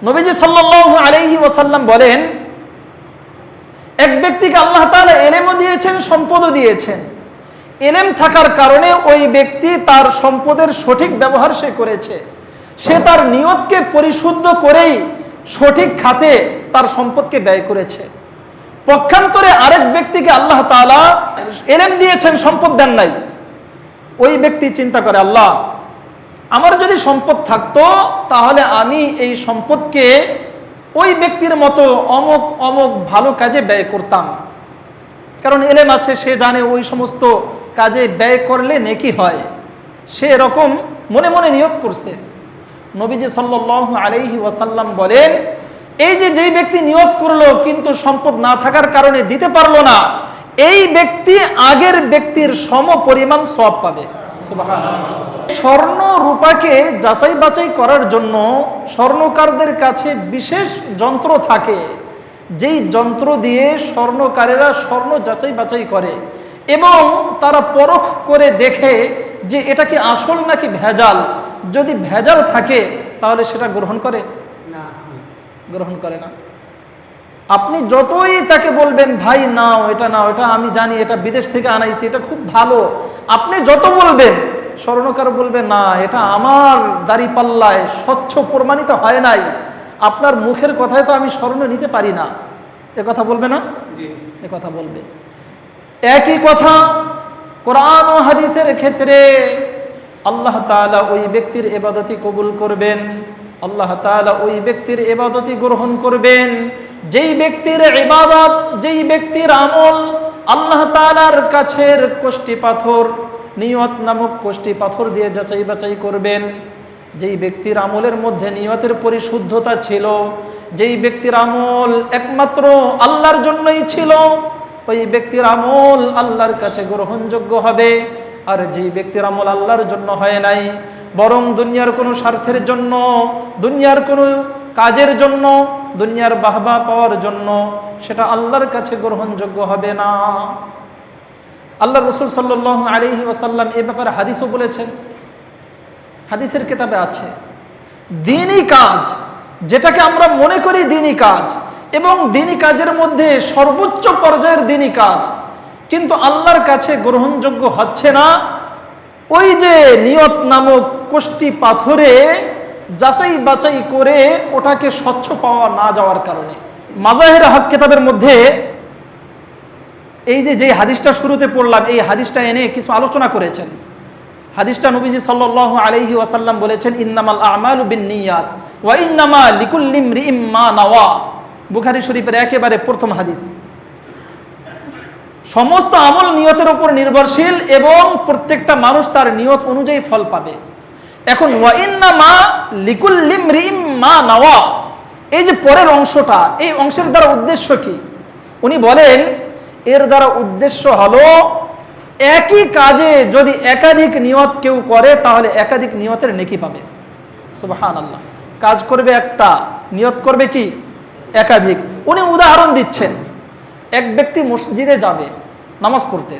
নবীজি সাল্লাল্লাহু আলাইহি ওয়াসাল্লাম বলেন, এক ব্যক্তিকে আল্লাহ তাআলা ইলমও দিয়েছেন, সম্পদও দিয়েছেন। ইলম থাকার কারণে ওই ব্যক্তি তার সম্পদের সঠিক ব্যবহার সে করেছে, সে তার নিয়তকে পরিশুদ্ধ করেই সঠিক খাতে তার সম্পদকে ব্যয় করেছে। পক্ষান্তরে আরেক ব্যক্তিকে আল্লাহ তাআলা ইলম দিয়েছেন, সম্পদ দেন নাই। ওই ব্যক্তি চিন্তা করে, আল্লাহ, আমার যদি সম্পদ থাকতো তাহলে আমি এই সম্পদকে ওই ব্যক্তির মতো অমুক অমুক ভালো কাজে ব্যয় করতাম। কারণ ইলম আছে, সে জানে ওই সমস্ত কাজে ব্যয় করলে নেকি হয়, সে এরকম মনে মনে নিয়ত করছে। নবীজি সাল্লাল্লাহু আলাইহি ওয়াসাল্লাম বলেন, এই যে যেই ব্যক্তি নিয়ত করলো কিন্তু সম্পদ না থাকার কারণে দিতে পারলো না, এই ব্যক্তি আগের ব্যক্তির সম পরিমাণ সওয়াব পাবে। সুবহানাল্লাহ। স্বর্ণ রূপাকে যাচাই বাছাই করার জন্য স্বর্ণকারদের কাছে বিশেষ যন্ত্র থাকে, যেই যন্ত্র দিয়ে স্বর্ণকারেরা স্বর্ণ যাচাই বাছাই করে এবং তারা পরখ করে দেখে যে এটা কি আসল নাকি ভেজাল। যদি ভেজাল থাকে তাহলে সেটা গ্রহণ করে না, গ্রহণ করে না। আপনি যতই তাকে বলবেন, ভাই নাও, এটা নাও, এটা আমি জানি, এটা বিদেশ থেকে আনাইছি, এটা খুব ভালো, আপনি যত বলবেন, স্বর্ণকার বলবে না, এটা আমার দাড়ি পাল্লায় স্বচ্ছ প্রমাণিত হয় নাই, আপনার মুখের কথায় তো আমি স্বর্ণ নিতে পারি না, এ কথা বলবে না? এ কথা বলবে। একই কথা কোরআন ও হাদিসের ক্ষেত্রে আল্লাহ তাআলা ওই ব্যক্তির ইবাদতি কবুল করবেন, আল্লাহ তাআলা ওই ব্যক্তির ইবাদতি গ্রহণ করবেন যেই ব্যক্তির ইবাদত, যেই ব্যক্তির আমল আল্লাহ তাআলার কাছের কষ্টি পাথর, নিয়ত নামক কষ্টি পাথর দিয়ে যাচাই বাছাই করবেন। যেই ব্যক্তির আমলের মধ্যে নিয়তের পরিশুদ্ধতা ছিল, যেই ব্যক্তির আমল একমাত্র আল্লাহর জন্যই ছিল, ওই ব্যক্তির আমল আল্লাহর কাছে গ্রহণযোগ্য হবে। আর যেই ব্যক্তির আমল আল্লাহর জন্য হয় নাই, বরং দুনিয়ার কোনো স্বার্থের জন্য, দুনিয়ার কোনো কাজের জন্য, দুনিয়ার বাহবা পাওয়ার জন্য, সেটা আল্লাহর কাছে গ্রহণযোগ্য হবে না। আল্লাহ রাসূল সাল্লাল্লাহু আলাইহি ওয়াসাল্লাম এ ব্যাপারে হাদিসও বলেছেন, হাদিসের কিতাবে আছে, দ্বীনি কাজ যেটাকে আমরা মনে করি দ্বীনি কাজ এবং দ্বীনি কাজের মধ্যে সর্বোচ্চ পর্যায়ের দ্বীনি কাজ কিন্তু আল্লাহর কাছে গ্রহণযোগ্য হচ্ছে না, ওই যে নিয়ত নামক কষ্টি পাথরে যাচাই বাছাই করে ওটাকে স্বচ্ছ পাওয়া না যাওয়ার কারণে। মাজাহির হক কিতাবের মধ্যে এই যে হাদিসটা শুরুতে পড়লাম, এই হাদিসটা এনে কিছু আলোচনা করেছেন। হাদিসটা নবীজি সাল্লাল্লাহু আলাইহি ওয়াসাল্লাম বলেছেন, ইন্নামাল আ'মালু বিন্নিয়াত ওয়া ইন্নামা লিকুল্লি ইমরিইম মা নাওয়া। বুখারী শরীফের একেবারে প্রথম হাদিস। সমস্ত আমল নিয়তের উপর নির্ভরশীল এবং প্রত্যেকটা মানুষ তার নিয়ত অনুযায়ী ফল পাবে। এখন ওয়া ইন্নামা লিকুল্লি ইমরিইম মা নাওয়া, এই যে পরের অংশটা, এই অংশের দ্বারা উদ্দেশ্য কি? উনি বলেন, এর দ্বারা উদ্দেশ্য হলো একই কাজে যদি একাধিক নিয়ত কেউ করে তাহলে একাধিক নিয়তের নেকি পাবে। সুবহানাল্লাহ। কাজ করবে একটা, নিয়ত করবে কি একাধিক। উনি উদাহরণ দিচ্ছেন, এক ব্যক্তি মসজিদে যাবে নামাজ পড়তে।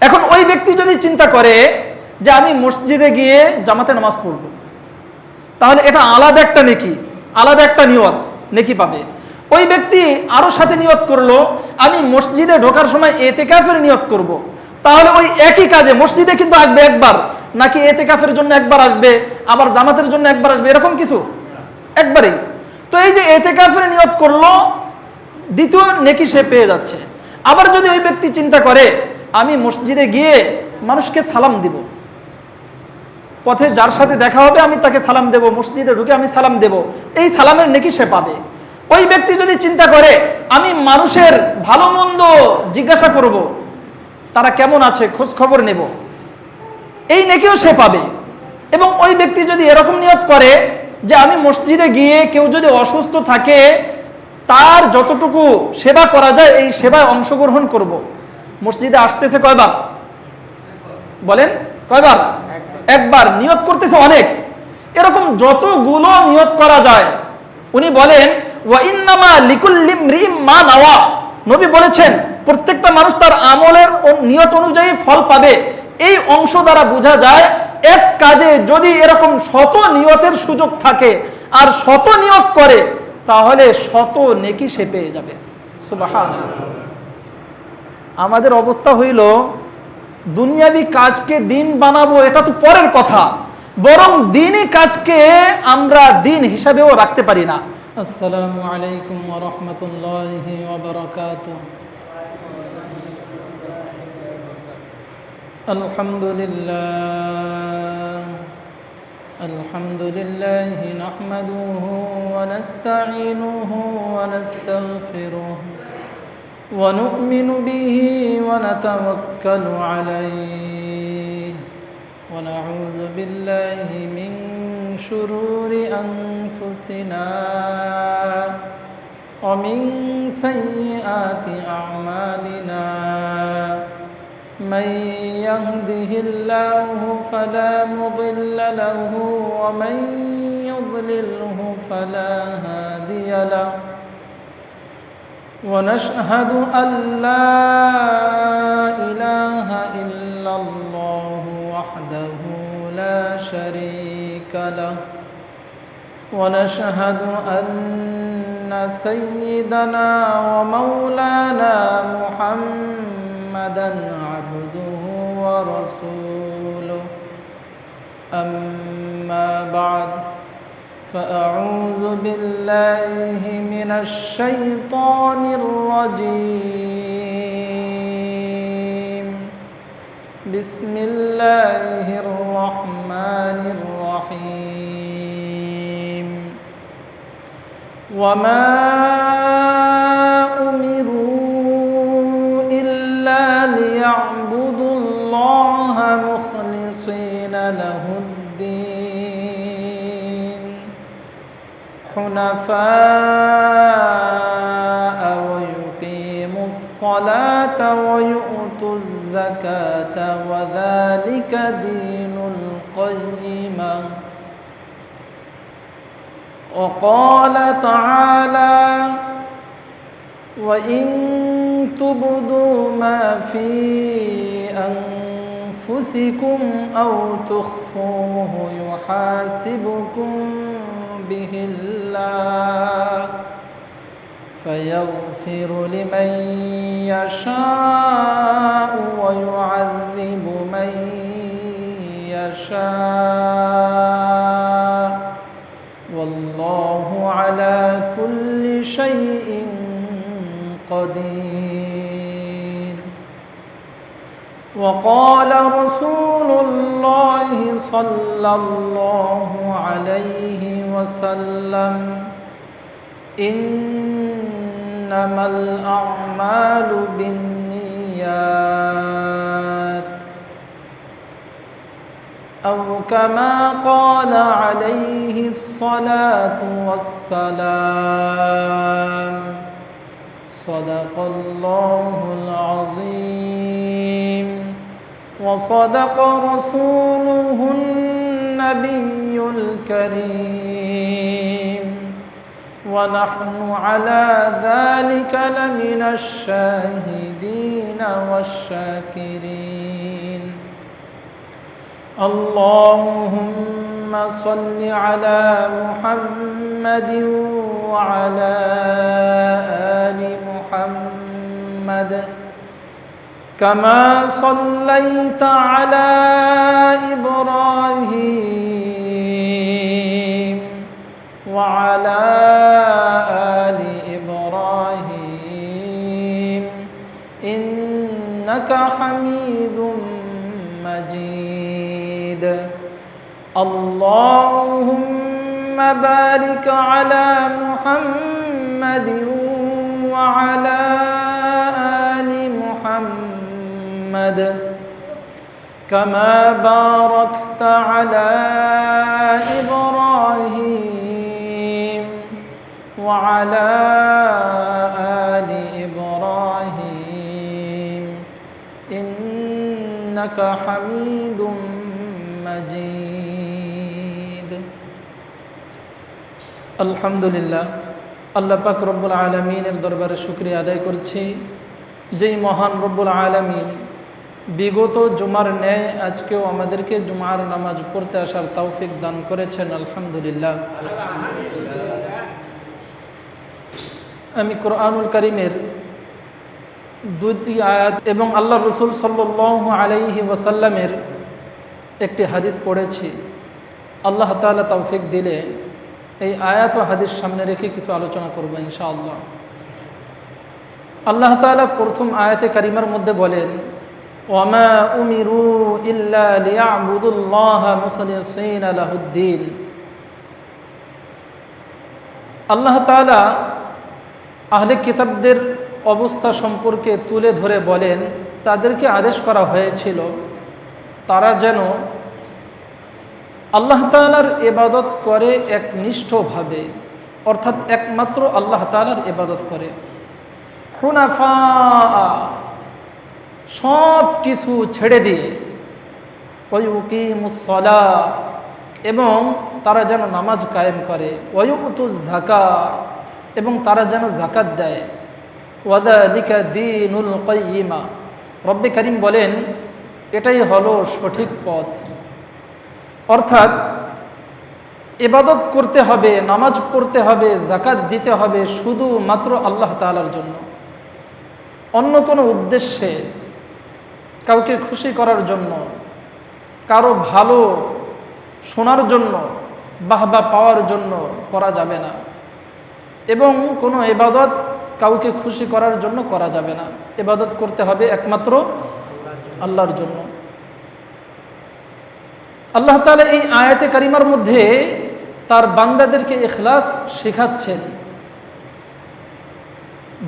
এখন ওই ব্যক্তি যদি চিন্তা করে যে আমি মসজিদে গিয়ে জামাতে নামাজ পড়ব, তাহলে এটা আলাদা একটা নেকি, আলাদা একটা নিয়ত, নেকি পাবে। ওই ব্যক্তি আরো সাথে নিয়ত করলো, আমি মসজিদে ঢোকার সময় ইতিকাফের নিয়ত করব, তাহলে ওই একই কাজে মসজিদে কিন্তু আসবে একবার, নাকি ইতিকাফের জন্য একবার আসবে, আবার জামাতের জন্য একবার আসবে, এরকম কিছু একবারেই। তো এই যে ইতিকাফের নিয়ত করলো, দ্বিতীয় নেকি সে পেয়ে যাচ্ছে। আবার যদি ওই ব্যক্তি চিন্তা করে আমি মসজিদে গিয়ে মানুষকে সালাম দিব, পথে যার সাথে দেখা হবে আমি তাকে সালাম দেব, মসজিদে ঢুকে আমি সালাম দেব, এই সালামের নেকি সে পাবে। ওই ব্যক্তি যদি চিন্তা করে আমি মানুষের ভালো মন্দ জিজ্ঞাসা করব, তারা কেমন আছে খোঁজ খবর নেব, এই নেকিও সে পাবে। এবং ওই ব্যক্তি যদি এরকম নিয়ত করে যে আমি মসজিদে গিয়ে কেউ যদি অসুস্থ থাকে তার যতটুকু সেবা করা যায় এই সেবায় অংশগ্রহণ করব। মসজিদে আসতেছে কয়বার বলেন? কয়বার? একবার। নিয়ত করতেছে অনেক। এরকম যতগুলো নিয়ত করা যায়, উনি বলেন ওয়া ইন্নামা লিকুল্লি ইমরিইম মা নাওয়া। নবী বলেছেন প্রত্যেকটা মানুষ তার আমলের নিয়ত অনুযায়ী ফল পাবে। এই অংশ দ্বারা বোঝা যায় এক কাজে যদি এরকম শত নিয়তের সুযোগ থাকে, আর শত নিয়ত করে তাহলে শত নেকি সে পেয়ে যাবে। সুবহানাল্লাহ। আমাদের অবস্থা হইল দুনিয়াবি কাজকে দিন বানাবো এটা তো পরের কথা, বরং দিনই কাজকে আমরা দিন হিসাবেও রাখতে পারি না। আসসালামু আলাইকুম ওয়া রাহমাতুল্লাহি ওয়া বারাকাতুহু। আলহামদুলিল্লাহি নাহমাদুহু ওয়া নাস্তাঈনুহু ওয়া নাস্তাগফিরুহু ওয়া নু'মিনু বিহি ওয়া নাতাওয়াক্কালু আলাইহি ওয়া নাউযু বিল্লাহি মিন শুরুরি আনফুসিনা ওয়া মিন সাইয়্যাতি আ'মালিনা। من يهده الله فلا مضل له ومن يضلله فلا هادي له ونشهد أن لا إله إلا الله وحده لا شريك له ونشهد أن سيدنا ومولانا محمدا عبده ورسوله. أما بعد فأعوذ بالله من الشيطان الرجيم. بسم الله الرحمن الرحيم. وما ليعبدوا الله مخلصين له الدين حنفاء ويقيموا الصلاة ويؤتوا الزكاة وذلك دين القيمة. وقال تعالى: وإن تبدوا ما في أنفسكم أو تخفوه يحاسبكم به الله فيغفر لمن يشاء ويعذب من يشاء والله على كل شيء قدير. وقال رسول الله صلى الله عليه وسلم: إنما الأعمال بالنيات، أو كما قال عليه الصلاة والسلام. صدق الله العظيم وصدق رسوله النبي الكريم ونحن على ذلك لمن الشاهدين والشاكرين. اللهم صل على محمد وعلى آل محمد كما صليت على إبراهيم وعلى آل إبراهيم إنك حميد مجيد. اللهم بارك على محمد وعلى آل محمد كما باركت على إبراهيم وعلى آل إبراهيم إنك حميد مجيد. আলহামদুলিল্লাহ, আল্লাহ পাক রব্বুল আলামিনের দরবারে শুকরিয়া আদায় করছি, যেই মহান রব্বুল আলামিন বিগত জুমার ন্যায় আজকেও আমাদেরকে জুমার নামাজ পড়তে আসার তৌফিক দান করেছেন, আলহামদুলিল্লাহ। আমি কোরআনুল কারীমের দুটি আয়াত এবং আল্লাহ রসুল সাল্লাল্লাহু আলাইহি ওয়াসাল্লামের একটি হাদিস পড়েছি। আল্লাহ তাআলা তৌফিক দিলে এই আয়াত ও হাদিস সামনে রেখে কিছু আলোচনা করব ইনশাআল্লাহ। আল্লাহ তাআলা প্রথম আয়াতে কারিমার মধ্যে বলেন, ওয়ামা উমিরু ইল্লা লিয়াবুদুল্লাহ মুখলিসিনা লাহুদ্দিন। আল্লাহ তাআলা আহলে কিতাবদের অবস্থা সম্পর্কে তুলে ধরে বলেন, তাদেরকে আদেশ করা হয়েছিল তারা যেন আল্লাহ তাআলার ইবাদত করে একনিষ্ঠভাবে, অর্থাৎ একমাত্র আল্লাহ তাআলার ইবাদত করে। হুনাফা, সব কিছু ছেড়ে দিয়ে, ওয়ায়ুকিমুস সালাহ, এবং তারা যেন নামাজ কায়েম করে, ওয়ায়ুতুজ যাকাত, এবং তারা যেন যাকাত দেয়। ওয়াযালিকা দীনুল কাইয়্যিমা। রব্বে কারীম বলেন, এটাই হলো সঠিক পথ। অর্থাৎ ইবাদত করতে হবে, নামাজ পড়তে হবে, যাকাত দিতে হবে শুধুমাত্র আল্লাহ তাআলার জন্য। অন্য কোনো উদ্দেশ্যে, কাউকে খুশি করার জন্য, কারো ভালো শোনার জন্য, বাহবা পাওয়ার জন্য করা যাবে না। এবং কোনো ইবাদত কাউকে খুশি করার জন্য করা যাবে না। ইবাদত করতে হবে একমাত্র আল্লাহর জন্য। আল্লাহ তাআলা এই আয়াতে কারিমার মধ্যে তার বান্দাদেরকে ইখলাস শেখাচ্ছেন।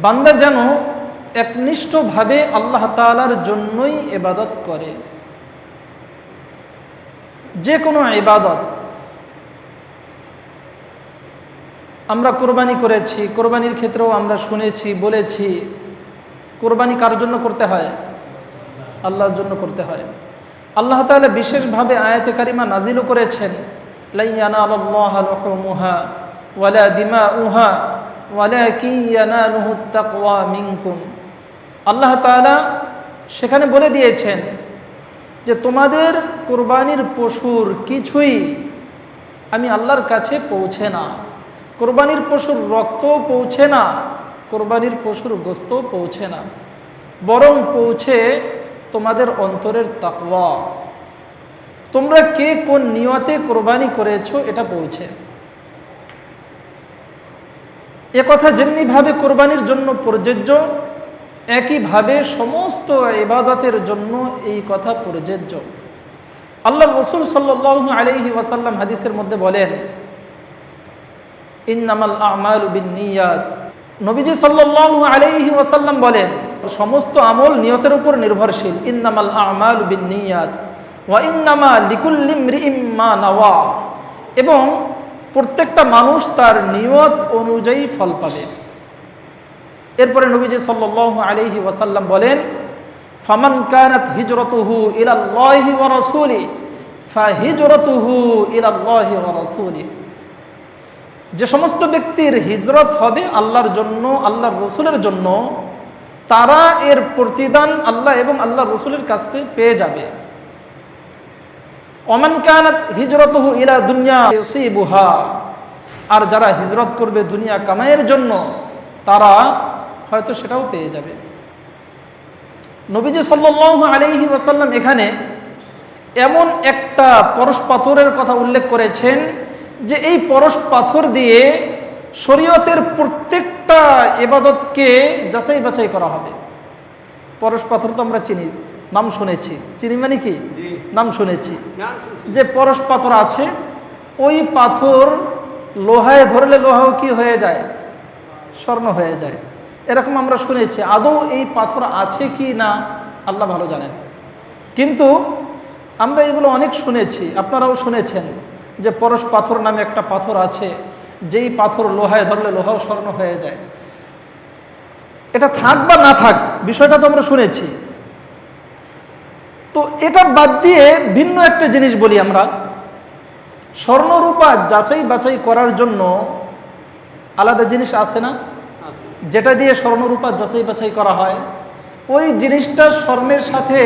বান্দা যেন একনিষ্ঠভাবে আল্লাহ তাআলার জন্যই ইবাদত করে। যে কোনো ইবাদত, আমরা কোরবানি করেছি, কোরবানির ক্ষেত্রেও আমরা শুনেছি, বলেছি, কোরবানি কার জন্য করতে হয়? আল্লাহর জন্য করতে হয়। আল্লাহ তাআলা বিশেষভাবে আয়াতে কারিমা নাজিলও করেছেন, লা ইয়ানালুল্লাহা লুহুমুহা ওয়ালা দিমাউহা ওয়ালাকিন ইয়ানালুহুত তাকওয়া মিনকুম। আল্লাহ তাআলা সেখানে বলে দিয়েছেন যে তোমাদের কোরবানির পশুর কিছুই আমি আল্লাহর কাছে পৌঁছে না। কোরবানির পশুর রক্ত পৌঁছে না, কোরবানির পশুর গোশত পৌঁছে না, বরং পৌঁছে তোমাদের অন্তরের তাকওয়া। তোমরা কে কোন নিয়তে কোরবানি করেছো এটা পৌঁছে। এ কথা যেমনিভাবে কোরবানির জন্য প্রযোজ্য, একইভাবে সমস্ত ইবাদতের জন্য এই কথা প্রযোজ্য। আল্লাহ রাসূল সাল্লাল্লাহু আলাইহি ওয়াসাল্লাম হাদিসের মধ্যে বলেন, ইন্নামাল আমালু বিন্নিয়াত। নবীজি সাল্লাল্লাহু আলাইহি ওয়াসাল্লাম বলেন, সমস্ত আমল নিয়তের উপর নির্ভরশীল। ইন্নামাল আমালু বিন্নিয়াত ওয়া ইন্নামা লিকুল্লি ইমরিইম মা নাওয়া। এবং প্রত্যেকটা মানুষ তার নিয়ত অনুযায়ী ফল পাবে। এরপরে নবীজি সাল্লাল্লাহু আলাইহি ওয়াসাল্লাম বলেন, ফামান কানাত হিজরতুহু ইলাল্লাহি ওয়া রাসূলিহি ফাহিজরতুহু ইলাল্লাহি ওয়া রাসূলিহি। যে সমস্ত ব্যক্তির হিজরত হবে আল্লাহর জন্য, আল্লাহর রসুলের জন্য, তারা এর প্রতিদান আল্লাহ এবং আল্লাহর রসুলের কাছ থেকে পেয়ে যাবে। ওমান কানাত হিজরতুহু ইলা দুনিয়া ইউসিবুহা। আর যারা হিজরত করবে দুনিয়া কামাইয়ের জন্য, তারা হয়তো সেটাও পেয়ে যাবে। নবীজি সাল্লাল্লাহু আলাইহি ওয়াসাল্লাম এখানে এমন একটা পরশ পাথরের কথা উল্লেখ করেছেন যে এই পরশ পাথর দিয়ে শরীয়তের প্রত্যেকটা ইবাদতকে যাচাই বাছাই করা হবে। পরশ পাথর তো আমরা চিনি, নাম শুনেছি। চিনি মানে কি? নাম শুনেছি। যে পরশ পাথর আছে, ওই পাথর লোহায় ধরলে লোহাও কি হয়ে যায়? স্বর্ণ হয়ে যায়। এরকম আমরা শুনেছি। আদৌ এই পাথর আছে কি না আল্লাহ ভালো জানেন। কিন্তু আমরা এগুলো অনেক শুনেছি, আপনারাও শুনেছেন যে পরশ পাথর নামে একটা পাথর আছে, যেই পাথর লোহায় ধরলে লোহাও স্বর্ণ হয়ে যায়। এটা থাক বা না থাক, বিষয়টা তো আমরা শুনেছি। তো এটা বাদ দিয়ে ভিন্ন একটা জিনিস বলি আমরা। স্বর্ণরূপা যাচাই বাছাই করার জন্য আলাদা জিনিস আছে না, যেটা দিয়ে স্বর্ণরূপা যাচাই বাছাই করা হয়? ওই জিনিসটা স্বর্ণের সাথে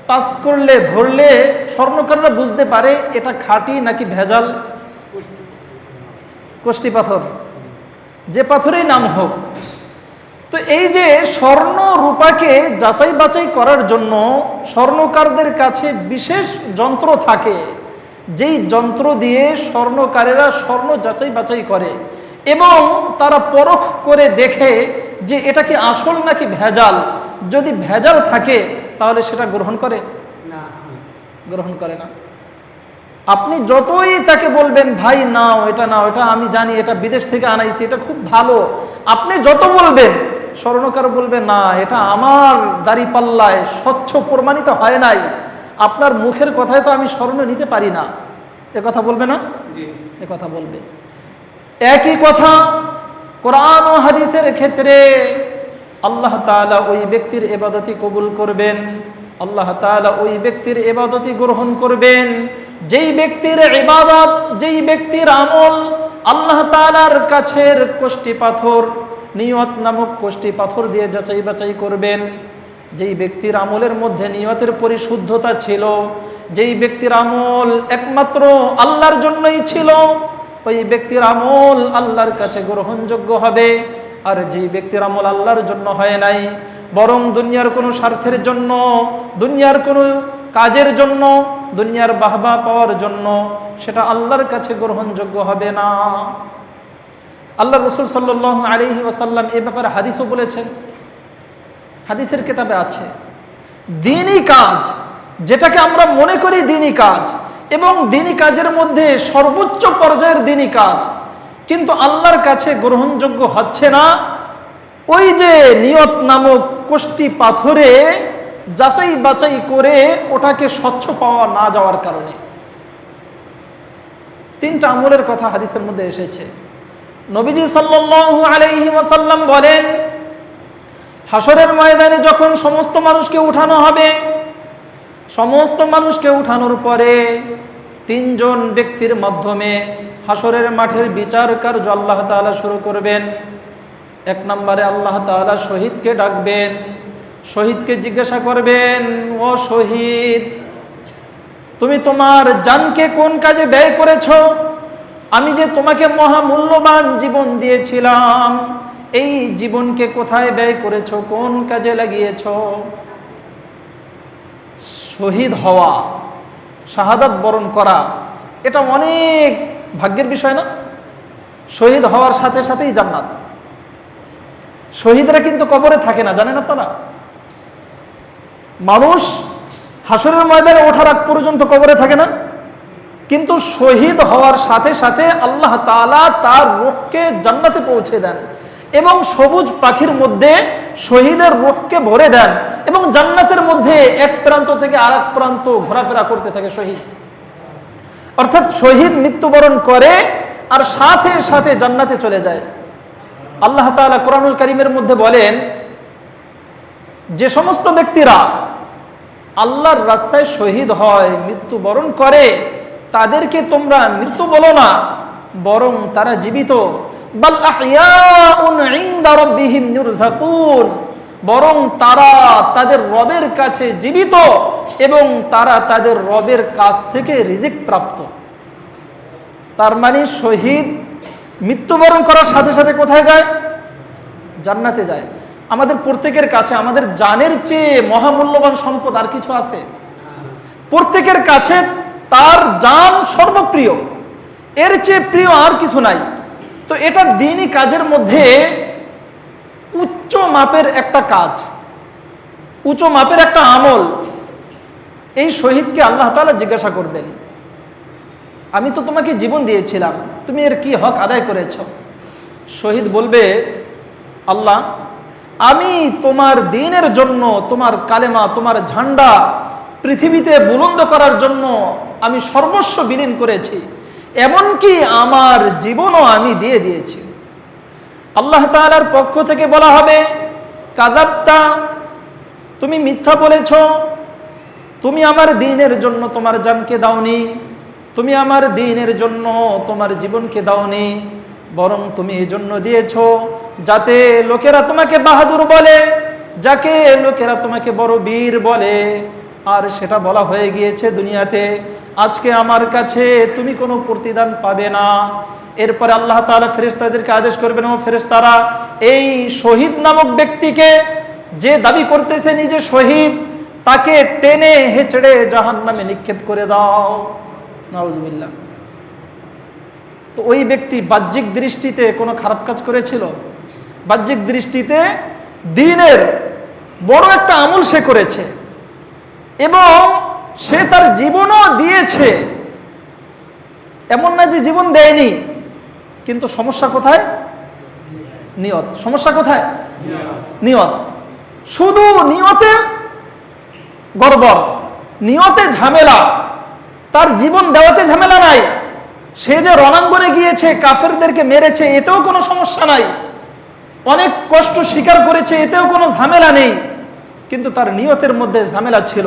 টাচ করলে ধরলে স্বর্ণকাররা বুঝতে পারে এটা খাঁটি নাকি ভেজাল? কষ্টি পাথর, যে পাথরেই নাম হোক। তো এই যে স্বর্ণ রূপাকে যাচাই বাছাই করার জন্য স্বর্ণকারদের কাছে বিশেষ যন্ত্র থাকে, যেই যন্ত্র দিয়ে স্বর্ণকারেরা স্বর্ণ যাচাই বাছাই করে এবং তারা পরখ করে দেখে যে এটা কি আসল নাকি ভেজাল। যদি ভেজাল থাকে তাহলে সেটা গ্রহণ করে না, গ্রহণ করে না। আপনি যতই তাকে বলবেন ভাই নাও এটা নাও, এটা আমি জানি, এটা বিদেশ থেকে আনাইছি, এটা খুব ভালো, আপনি যত বলবেন, স্বর্ণকার বলবে না, এটা আমার দাড়ি পাল্লায় স্বচ্ছ প্রমাণিত হয় নাই, আপনার মুখের কথায় তো আমি স্বর্ণ নিতে পারি না, এ কথা বলবে না? এ কথা বলবে। একই কথা কোরআন ও হাদিসের ক্ষেত্রে আল্লাহ তাআলা ওই ব্যক্তির ইবাদতই কবুল করবেন, আল্লাহ তাআলা ওই ব্যক্তির ইবাদতই গ্রহণ করবেন যেই ব্যক্তির ইবাদত, যেই ব্যক্তির আমল আল্লাহ তাআলার কাছের কষ্টি পাথর, নিয়ত নামক কষ্টি পাথর দিয়ে যাচাই বাছাই করবেন। যেই ব্যক্তির আমলের মধ্যে নিয়তের পরিশুদ্ধতা ছিল, যেই ব্যক্তির আমল একমাত্র আল্লাহর জন্যই ছিল, ওই ব্যক্তির আমল আল্লাহর কাছে গ্রহণযোগ্য হবে। আর যেই ব্যক্তির আমল আল্লাহর জন্য হয় নাই, বরং দুনিয়ার কোনো স্বার্থের জন্য, দুনিয়ার কোনো কাজের জন্য, দুনিয়ার বাহবা পাওয়ার জন্য, সেটা আল্লাহর কাছে গ্রহণযোগ্য হবে না। আল্লাহ রাসূল সাল্লাল্লাহু আলাইহি ওয়াসাল্লাম এই ব্যাপারে হাদিসও বলেছেন, হাদিসের কিতাবে আছে, দ্বীনি কাজ যেটাকে আমরা মনে করি দ্বীনি কাজ এবং দ্বীনি কাজের মধ্যে সর্বোচ্চ পর্যায়ের দ্বীনি কাজ কিন্তু আল্লাহর কাছে গ্রহণযোগ্য হচ্ছে না, ওই যে নিয়ত নামক কষ্টি পাথরে যাচাই বাছাই করে ওটাকে স্বচ্ছ পাওয়া না যাওয়ার কারণে। তিনটা আমলের কথা হাদিসের মধ্যে এসেছে। নবীজি সাল্লাল্লাহু আলাইহি ওয়াসাল্লাম বলেন, হাসরের ময়দানে যখন সমস্ত মানুষকে উঠানো হবে, সমস্ত মানুষকে উঠানোর পরে তিনজন ব্যক্তির মাধ্যমে হাসরের মাঠের বিচার কার্য আল্লাহ তাআলা শুরু করবেন। এক নম্বরে আল্লাহ তাআলা শহীদকে ডাকবেন, শহীদকে জিজ্ঞাসা করবেন, ও শহীদ, তুমি তোমার জানকে কোন কাজে ব্যয় করেছো? আমি যে তোমাকে মহামূল্যবান জীবন দিয়েছিলাম, এই জীবনকে কোথায় ব্যয় করেছো, কোন কাজে লাগিয়েছো? শহীদ হওয়া, শাহাদাত বরণ করা, এটা অনেক ভাগ্যের বিষয় না? শহীদ হওয়ার সাথে সাথেই জান্নাত। শহীদরা কিন্তু কবরে থাকে না, জানেন আপনারা? মানুষ হাসরের ময়দানে ওঠার আগ পর্যন্ত কবরে থাকে না, কিন্তু শহীদ হওয়ার সাথে সাথে আল্লাহ তাআলা তার রূহকে জান্নাতে পৌঁছে দেন এবং সবুজ পাখির মধ্যে শহীদের রূহকে ভরে দেন এবং জান্নাতের মধ্যে এক প্রান্ত থেকে আরেক প্রান্ত ঘোরাফেরা করতে থাকে শহীদ। অর্থাৎ শহীদ মৃত্যুবরণ করে আর সাথে সাথে জান্নাতে চলে যায়। আল্লাহ তাআলা কোরআনুল কারীমের মধ্যে বলেন, যে সমস্ত ব্যক্তিরা আল্লাহর রাস্তায় শহীদ হয়, মৃত্যুবরণ করে, তাদেরকে তোমরা মৃত্যু বলো না, বরং তারা জীবিত। বাল আহইয়াউন ইনদা রাব্বিহিম ইউরযাকুন, বরং তারা তাদের রবের কাছে জীবিত এবং তারা তাদের রবের কাছ থেকে রিজিক প্রাপ্ত। তার মানে শহীদ মৃত্যুবরণ করার সাথে সাথে কোথায় যায়? জান্নাতে যায়। আমাদের প্রত্যেকের কাছে আমাদের জানের চেয়ে মহামূল্যবান সম্পদ আর কিছু আছে? প্রত্যেকের কাছে তার জান সর্বপ্রিয়, এর চেয়ে প্রিয় আর কিছু নাই। তো এটা দ্বীনি কাজের মধ্যে উচ্চ মাপের একটা কাজ, উচ্চ মাপের একটা আমল। এই শহীদকে আল্লাহ তাআলা জিজ্ঞাসা করবেন, আমি তো তোমাকে জীবন দিয়েছিলাম, তুমি এর কি হক আদায় করেছ? শহীদ বলবে, আল্লাহ, আমি তোমার দ্বীনের জন্য, তোমার কালেমা, তোমার ঝান্ডা পৃথিবীতে বুলন্দ করার জন্য আমি সর্বস্ব বিলীন করেছি, এমনকি আমার জীবনও আমি দিয়ে দিয়েছি। আল্লাহ তাআলার পক্ষ থেকে বলা হবে, কাযাবতা, তুমি মিথ্যা বলেছ, তুমি আমার দ্বীনের জন্য তোমার জানকে দাওনি, তুমি আমার দ্বীনের জন্য তোমার জীবনকে দাওনি, বরং তুমি এই জন্য দিয়েছ যাতে লোকেরা তোমাকে বাহাদুর বলে, যাকে লোকেরা তোমাকে বড় বীর বলে, আর সেটা বলা হয়ে গিয়েছে দুনিয়াতে, আজকে আমার কাছে তুমি কোনো প্রতিদান পাবে না। এরপরে আল্লাহ তাআলা ফেরেশতাদেরকে আদেশ করবেন, ও ফেরেশতারা, এই শহীদ নামক ব্যক্তিকে, যে দাবি করতেছে নিজে শহীদ, তাকে টেনে হেঁচড়ে জাহান্নামে নিক্ষেপ করে দাও। নাউজুবিল্লাহ। তো ওই ব্যক্তি বাহ্যিক দৃষ্টিতে কোনো খারাপ কাজ করেছিল? বাহ্যিক দৃষ্টিতে দ্বীনের বড় একটা আমল সে করেছে এবং সে তার জীবনও দিয়েছে, এমন না যে জীবন দেয়নি। কিন্তু সমস্যা কোথায়? নিয়ত। সমস্যা কোথায়? নিয়ত। শুধু নিয়তে গড়বড়, নিয়তে ঝামেলা, তার জীবন দেওয়াতে ঝামেলা নাই। সে যে রণাঙ্গনে গিয়েছে, কাফেরদেরকে মেরেছে, এতেও কোনো সমস্যা নাই। অনেক কষ্ট স্বীকার করেছে, এতেও কোনো ঝামেলা নেই। কিন্তু তার নিয়তের মধ্যে ঝামেলা ছিল।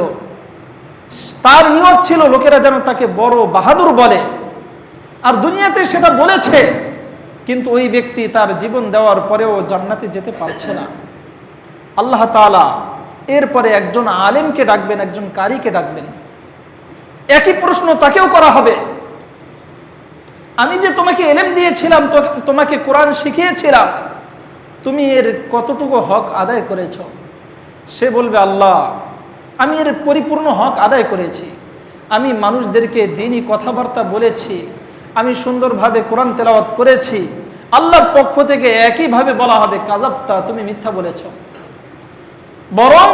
তার নিয়ত ছিল লোকেরা যেন তাকে বড় বাহাদুর বলে, আর দুনিয়াতে সেটা বলেছে। কিন্তু ওই ব্যক্তি তার জীবন দেওয়ার পরেও জান্নাতে যেতে পারছে না। আল্লাহ তাআলা এরপরে একজন আলেমকে ডাকবেন, একজন কারীকে ডাকবেন। একই প্রশ্ন তাকেও করা হবে, আমি যে তোমাকে ইলম দিয়েছিলাম, তোমাকে কোরআন শিখিয়েছিলাম, তুমি এর কতটুকু হক আদায় করেছ? সে বলবে, আল্লাহ, আমি এর পরিপূর্ণ হক আদায় করেছি। আমি মানুষদেরকে দ্বীনি কথাবার্তা বলেছি, আমি সুন্দরভাবে কোরআন তেলাওয়াত করেছি। আল্লাহর পক্ষ থেকে একইভাবে বলা হবে, কাযাবতা, তুমি মিথ্যা বলেছ। বরং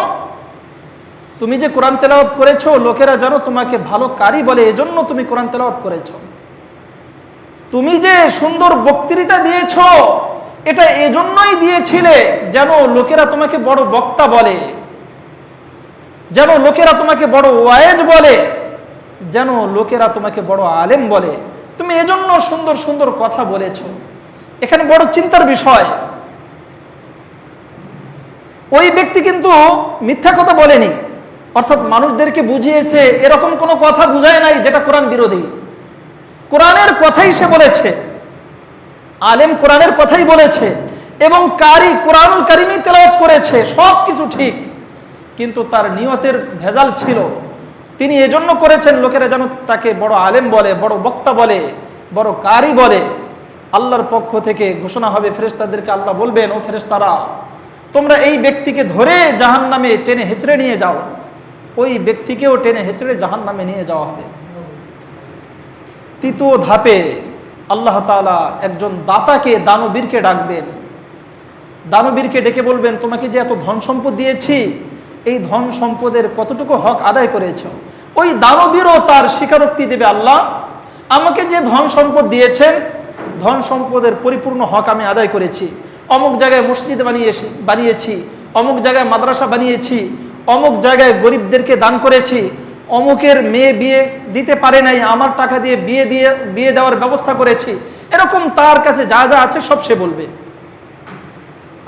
তুমি যে কোরআন তেলাওয়াত করেছো, লোকেরা যেন তোমাকে ভালো কারি বলে, এজন্য তুমি কোরআন তেলাওয়াত করেছো। তুমি যে সুন্দর বক্তৃতা দিয়েছো, এটা এজন্যই দিয়েছিলে যেন লোকেরা তোমাকে বড় বক্তা বলে, যেন লোকেরা তোমাকে বড় ওয়ায়েজ বলে, যেন লোকেরা তোমাকে বড় আলেম বলে। তুমি এজন্য সুন্দর সুন্দর কথা বলেছো। এখানে বড় চিন্তার বিষয়, ওই ব্যক্তি কিন্তু মিথ্যা কথা বলেনি, অর্থাৎ মানুষদেরকে বুঝিয়েছে, এরকম কোনো কথা বুঝায় নাই যেটা কোরআন বিরোধী। কোরআনের কথাই সে বলেছে, আলেম কোরআনের কথাই বলেছে, এবং কারি কোরআনুল কারীমই তেলাওয়াত করেছে, সব কিছু ঠিক। কিন্তু তার নিয়তের ভেজাল ছিল। তিনি এজন্য করেছেন লোকেরা যেন তাকে বড় আলেম বলে, বড় বক্তা বলে, বড় কারি বলে। আল্লাহর পক্ষ থেকে ঘোষণা হবে, ফেরেশতাদেরকে আল্লাহ বলবেন, ও ফেরেশতারা, তোমরা এই ব্যক্তিকে ধরে জাহান্নামে টেনে হেঁচড়ে নিয়ে যাও। ওই ব্যক্তিকেও টেনে হেঁচড়ে জাহান্নামে নিয়ে যাওয়া হবে। তৃতীয় ধাপে আল্লাহ তাআলা একজন দাতাকে, দানবীরকে ডাকবেন। দানবীরকে ডেকে বলবেন, তোমাকে যে এত ধন সম্পদ দিয়েছি, এই ধন সম্পদের কতটুকু হক আদায় করেছ? ওই দানবীরও তার স্বীকারোক্তি দেবে, আল্লাহ, আমাকে যে ধন সম্পদ দিয়েছেন, ধন সম্পদের পরিপূর্ণ হক আমি আদায় করেছি। অমুক জায়গায় মসজিদ বানিয়েছি, অমুক জায়গায় মাদ্রাসা বানিয়েছি, অমুক জায়গায় গরিবদেরকে দান করেছি, অমুকের মেয়ে বিয়ে দিতে পারে নাই, আমার টাকা দিয়ে বিয়ে দেওয়ার ব্যবস্থা করেছি। এরকম তার কাছে যা যা আছে সব সে বলবে।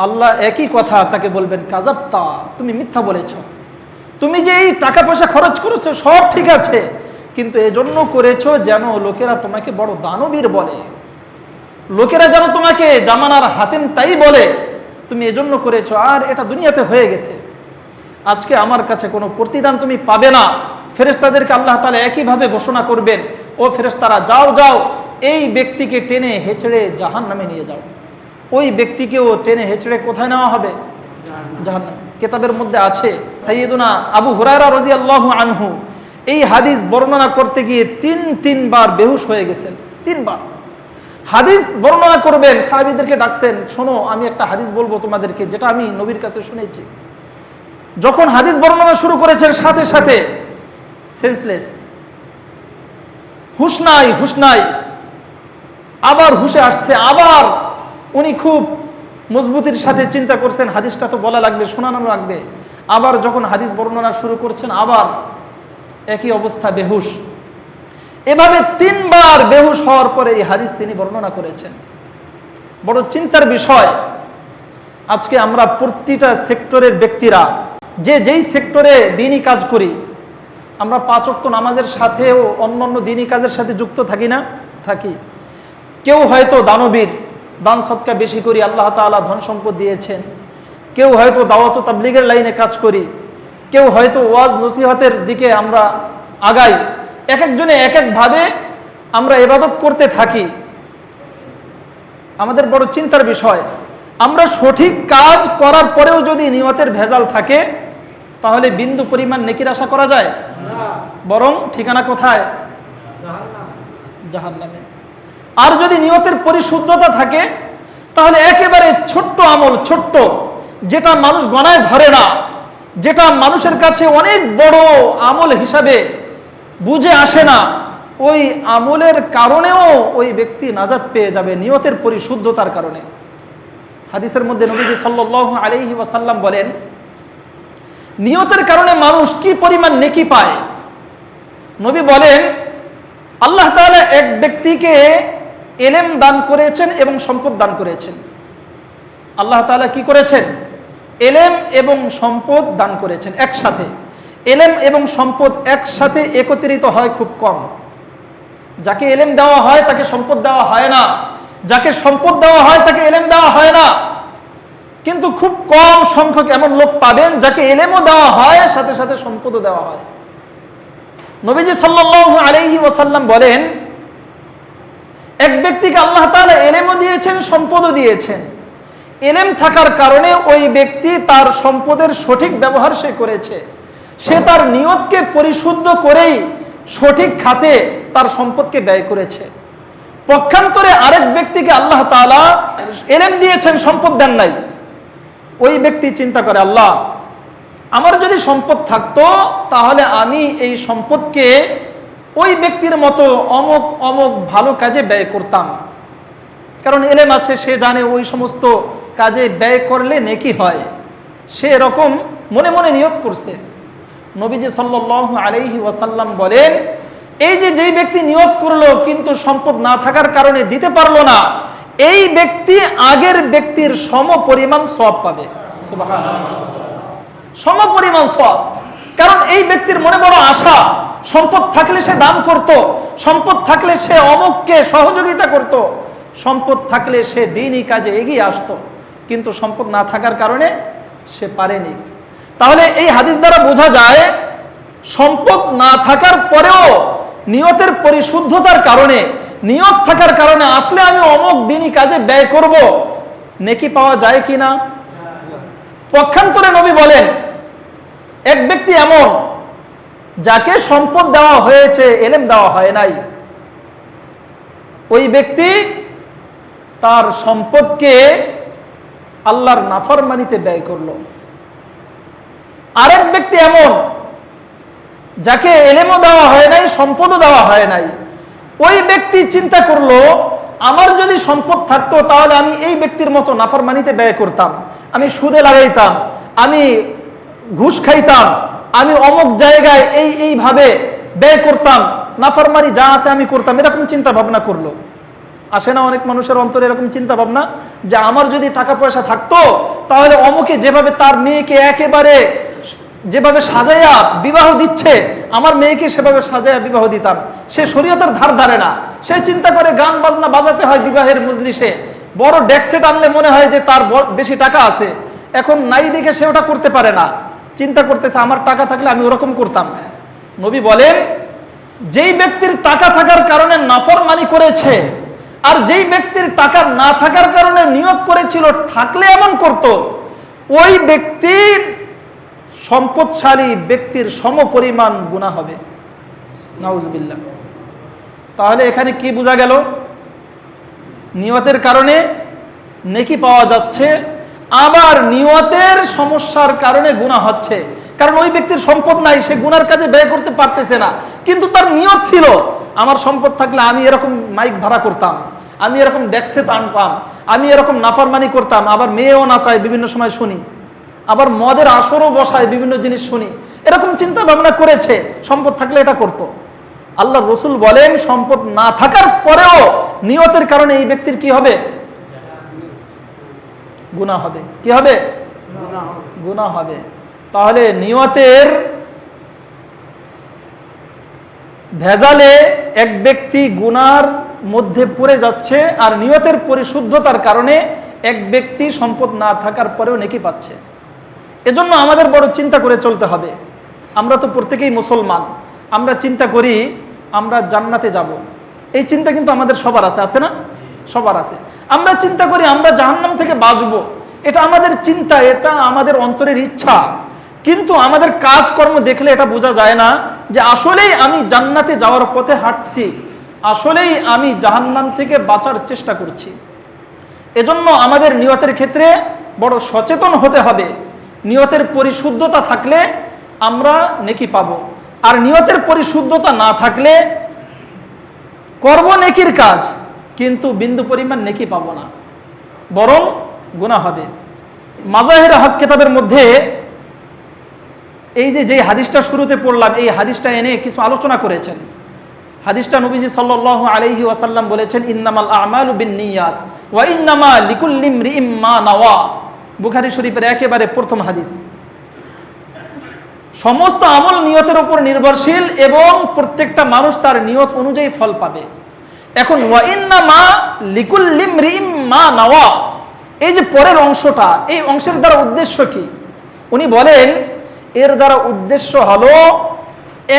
আল্লাহ একই কথা তাকে বলবেন, কাযাবতা, তুমি মিথ্যা বলেছ। তুমি যে এই টাকা পয়সা খরচ করেছো সব ঠিক আছে, কিন্তু এজন্য করেছো যেন লোকেরা তোমাকে বড় দানবীর বলে, লোকেরা যেন তোমাকে জামানার হাতেম তাই বলে, তুমি এজন্য করেছো। আর এটা দুনিয়াতে হয়ে গেছে, আজকে আমার কাছে কোনো প্রতিদান তুমি পাবে না। ফেরেশতাদেরকে আল্লাহ তাআলা একইভাবে ঘোষণা করবেন, ও ফেরেশতারা, যাও যাও, এই ব্যক্তিকে টেনে হেঁচড়ে জাহান্নামে নিয়ে যাও। ওই ব্যক্তিকেও টেনে হেঁচড়ে কোথায় নেওয়া হবে? জাহান্নাম। কিতাবের মধ্যে আছে, সাইয়্যিদুনা আবু হুরায়রা রাদিয়াল্লাহু আনহু এই হাদিস বর্ণনা করতে গিয়ে তিনবার বেহুশ হয়ে গেছেন। 3 বার হাদিস বর্ণনা করবেন, সাহাবীদেরকে ডাকছেন, শোনো, আমি একটা হাদিস বলবো তোমাদেরকে, যেটা আমি নবীর কাছে শুনেছি। যখন হাদিস বর্ণনা শুরু করেছেন, সাথে সাথে সেন্সলেস, হুশ নাই, আবার হুশে আসছে। আবার উনি খুব মজবুতির সাথে চিন্তা করছেন, হাদিসটা তো বলা লাগবে, শোনানো লাগবে। আবার যখন হাদিস বর্ণনা শুরু করছেন, আবার একই অবস্থা, বেহুশ। এভাবে 3 বার বেহুশ হওয়ার পরে এই হাদিস তিনি বর্ণনা করেছেন। বড় চিন্তার বিষয়, আজকে আমরা প্রতিটা সেক্টরের ব্যক্তিরা যেই সেক্টরে দ্বীনি কাজ করি, আমরা 5 ওয়াক্ত নামাজের সাথেও অন্যান্য দ্বীনি কাজের সাথে যুক্ত থাকি না? থাকি। কেউ হয়তো দানবীর, দান সদকা বেশি করি, আল্লাহ তাআলা ধন সম্পদ দিয়েছেন। কেউ হয়তো দাওয়াত ও তাবলীগের লাইনে কাজ করি, কেউ হয়তো ওয়াজ নসিহতের দিকে আমরা আগাই, এক একজনে এক একভাবে আমরা ইবাদত করতে থাকি। আমাদের বড় চিন্তার বিষয়, আমরা সঠিক কাজ করার পরেও যদি নিয়তের ভেজাল থাকে তাহলে বিন্দু পরিমাণ নেকির আশা করা যায় না, বরং ঠিকানা কোথায়? জাহান্নামে। আর যদি নিয়তের পরিশুদ্ধতা থাকে তাহলে একেবারে ছোট্ট আমল, ছোট্ট, যেটা মানুষ গণায় ধরে না, যেটা মানুষের কাছে অনেক বড় আমল হিসাবে বুঝে আসে না, ওই আমলের কারণেও ওই ব্যক্তি নাজাত পেয়ে যাবে নিয়তের পরিশুদ্ধতার কারণে। হাদিসের মধ্যে নবীজি সাল্লাল্লাহু আলাইহি ওয়াসাল্লাম বলেন, নিয়তের কারণে মানুষ কি পরিমাণ নেকি পায়। নবী বলেন, আল্লাহ তাআলা এক ব্যক্তিকে ইলম দান করেছেন এবং সম্পদ দান করেছেন। আল্লাহ তাআলা কি করেছেন? ইলম এবং সম্পদ দান করেছেন একসাথে। ইলম এবং সম্পদ একসাথে একত্রিত হয় খুব কম। যাকে ইলম দেওয়া হয় তাকে সম্পদ দেওয়া হয় না, যাকে সম্পদ দেওয়া হয় তাকে ইলম দেওয়া হয় না। কিন্তু খুব কম সংখ্যক এমন লোক পাবেন যাকে ইলমও দেওয়া হয় সাথে সাথে সম্পদও দেওয়া হয়। নবীজি সাল্লাল্লাহু আলাইহি ওয়াসাল্লাম বলেন, এক ব্যক্তিকে আল্লাহ তাআলা ইলমও দিয়েছেন, সম্পদও দিয়েছেন। ইলম থাকার কারণে ওই ব্যক্তি তার সম্পদের সঠিক ব্যবহার সে করেছে, সে তার নিয়তকে পরিশুদ্ধ করেই সঠিক খাতে তার সম্পদকে ব্যয় করেছে। পক্ষান্তরে আরেক ব্যক্তিকে আল্লাহ তাআলা ইলম দিয়েছেন, সম্পদ দেন নাই। ওই ব্যক্তি চিন্তা করে, আল্লাহ, আমার যদি সম্পদ থাকতো তাহলে আমি এই সম্পদকে ওই ব্যক্তির মতো অমুক অমুক ভালো কাজে ব্যয় করতাম। কারণ ইলম আছে, সে জানে ওই সমস্ত কাজে ব্যয় করলে নেকি হয়, সে এরকম মনে মনে নিয়ত করছে। নবীজি সাল্লাল্লাহু আলাইহি ওয়াসাল্লাম বলেন, এই যে যেই ব্যক্তি নিয়ত করলো কিন্তু সম্পদ না থাকার কারণে দিতে পারলো না, এই ব্যক্তি আগের ব্যক্তির সম পরিমাণ সওয়াব পাবে। সুবহানাল্লাহ, সম পরিমাণ সওয়াব। কারণ এই ব্যক্তির মনে বড় আশা, সম্পদ থাকলে সে দান করত, সম্পদ থাকলে সে অমুককে সহযোগিতা করত, সম্পদ থাকলে সে দ্বীনি কাজে এগিয়ে আসতো, কিন্তু সম্পদ না থাকার কারণে সে পারেনি। তাহলে এই হাদিস দ্বারা বোঝা যায়, সম্পদ না থাকার পরেও নিয়তের পরিশুদ্ধতার কারণে, নিয়ত থাকার কারণে আসলে আমি অমুক দ্বীনি কাজে ব্যয় করব, নেকি পাওয়া যায় কিনা? পক্ষান্তরে নবী বলেন, এক ব্যক্তি এমন যাকে সম্পদ দেওয়া হয়েছে, ইলম দেওয়া হয় নাই, ওই ব্যক্তি তার সম্পদকে আল্লাহর নাফরমানিতে ব্যয় করলো। আরেক ব্যক্তি এমন যাকে ইলমও দেওয়া হয় নাই, সম্পদও দেওয়া হয় নাই, ওই ব্যক্তি চিন্তা করলো, আমার যদি সম্পদ থাকতো তাহলে আমি এই ব্যক্তির মতো নাফরমানিতে ব্যয় করতাম, আমি সুদে লাগাইতাম, আমি ঘুষ খাইতাম, আমি অমুক জায়গায় এইভাবে ব্যয় করতাম, নাফরমানি যা আছে আমি করতাম। এরকম চিন্তা ভাবনা করলো। আসে না অনেক মানুষের অন্তরে এরকম চিন্তা ভাবনা, যে আমার যদি টাকা পয়সা থাকতো তাহলে অমুকে যেভাবে তার মেয়েকে একেবারে যেভাবে সাজাইয়া বিবাহ দিচ্ছে, আমার মেয়েকে সেভাবে সাজাইয়া বিবাহ দিতাম। সে শরীয়তের ধার ধারে না, সে চিন্তা করে গান বাজনা বাজাতে হয় বিবাহের মজলিসে, বড় ডেকসেট আনলে মনে হয় যে তার বেশি টাকা আছে, এখন নাই দেখে সে ওটা করতে পারে না, চিন্তা করতেছে আমার টাকা থাকলে আমি ওরকম করতাম। নবী বলেন, যেই ব্যক্তির টাকা থাকার কারণে নাফরমানি করেছে আর যেই ব্যক্তির টাকা না থাকার কারণে নিয়ত করেছিল থাকলে এমন করত, ওই ব্যক্তির সম্পদশালী ব্যক্তির সম পরিমাণ গুনাহ হবে। নাউজুবিল্লাহ। তাহলে এখানে কি বোঝা গেল? নিয়তের কারণে নেকি পাওয়া যাচ্ছে, আবার নিয়তের সমস্যার কারণে গুনাহ হচ্ছে। কারণ ওই ব্যক্তির সম্পদ নাই, সে গুনার কাজে ব্যয় করতে পারতেছে না, কিন্তু তার নিয়ত ছিল আমার সম্পদ থাকলে আমি এরকম মাইক ভাড়া করতাম, আমি এরকম ডেক্সে আনতাম, আমি এরকম নাফরমানি করতাম, আবার মেয়েও নাচায় বিভিন্ন সময় শুনি, আবার মদের আসরও বসায়, বিভিন্ন জিনিস শুনি, এরকম চিন্তা ভাবনা করেছে, সম্পদ থাকলে এটা করত। আল্লাহ রসুল বলেন, সম্পদ না থাকার পরেও নিয়তের কারণে এই ব্যক্তির কি হবে? গুনাহ হবে। কি হবে? গুনাহ হবে। তাহলে নিয়তের ভেজালে এক ব্যক্তি গুনার মধ্যে পড়ে যাচ্ছে, আর নিয়তের পরিশুদ্ধতার কারণে এক ব্যক্তি সম্পদ না থাকার পরেও নেকি পাচ্ছে। এজন্য আমাদের বড় চিন্তা করে চলতে হবে। আমরা তো প্রত্যেকেই মুসলমান, আমরা চিন্তা করি আমরা জান্নাতে যাব, এই চিন্তা কিন্তু আমাদের সবার আছে, আছে না? সবার আছে। আমরা চিন্তা করি আমরা জাহান্নাম থেকে বাঁচবো, এটা আমাদের চিন্তা, এটা আমাদের অন্তরের ইচ্ছা, কিন্তু আমাদের কাজকর্ম দেখলে এটা বোঝা যায় না যে আসলেই আমি জান্নাতে যাওয়ার পথে হাঁটছি, আসলেই আমি জাহান্নাম থেকে বাঁচার চেষ্টা করছি। এজন্য আমাদের নিয়তের ক্ষেত্রে বড় সচেতন হতে হবে। নিয়তের পরিশুদ্ধতা থাকলে আমরা নেকি পাবো, আর নিয়তের পরিশুদ্ধতা না থাকলে করব নেকির কাজ কিন্তু বিন্দু পরিমাণ নেকি পাবো না, বরং গুনাহ হবে। মাজাহির হক কিতাবের মধ্যে এই যে হাদিসটা শুরুতে পড়লাম, এই হাদিসটা এনে কিছু আলোচনা করেছেন। হাদিসটা নবীজি সাল্লাল্লাহু আলাইহি ওয়াসাল্লাম বলেছেন, ইন্নামাল আমালু বিন্নিয়াত ওয়া ইন্নামা লিকুল্লি ইমরিইম মা নাওয়া। বুখারী শরীফের একেবারে প্রথম হাদিস। সমস্ত আমল নিয়তের উপর নির্ভরশীল এবং প্রত্যেকটা মানুষ তার নিয়ত অনুযায়ী ফল পাবে। এখন ওয়া ইন্নামা লিকুল্লি ইমরিইম মা নাওয়া, এই যে পরের অংশটা, এই অংশের দ্বারা উদ্দেশ্য কি? উনি বলেন এর দ্বারা উদ্দেশ্য হলো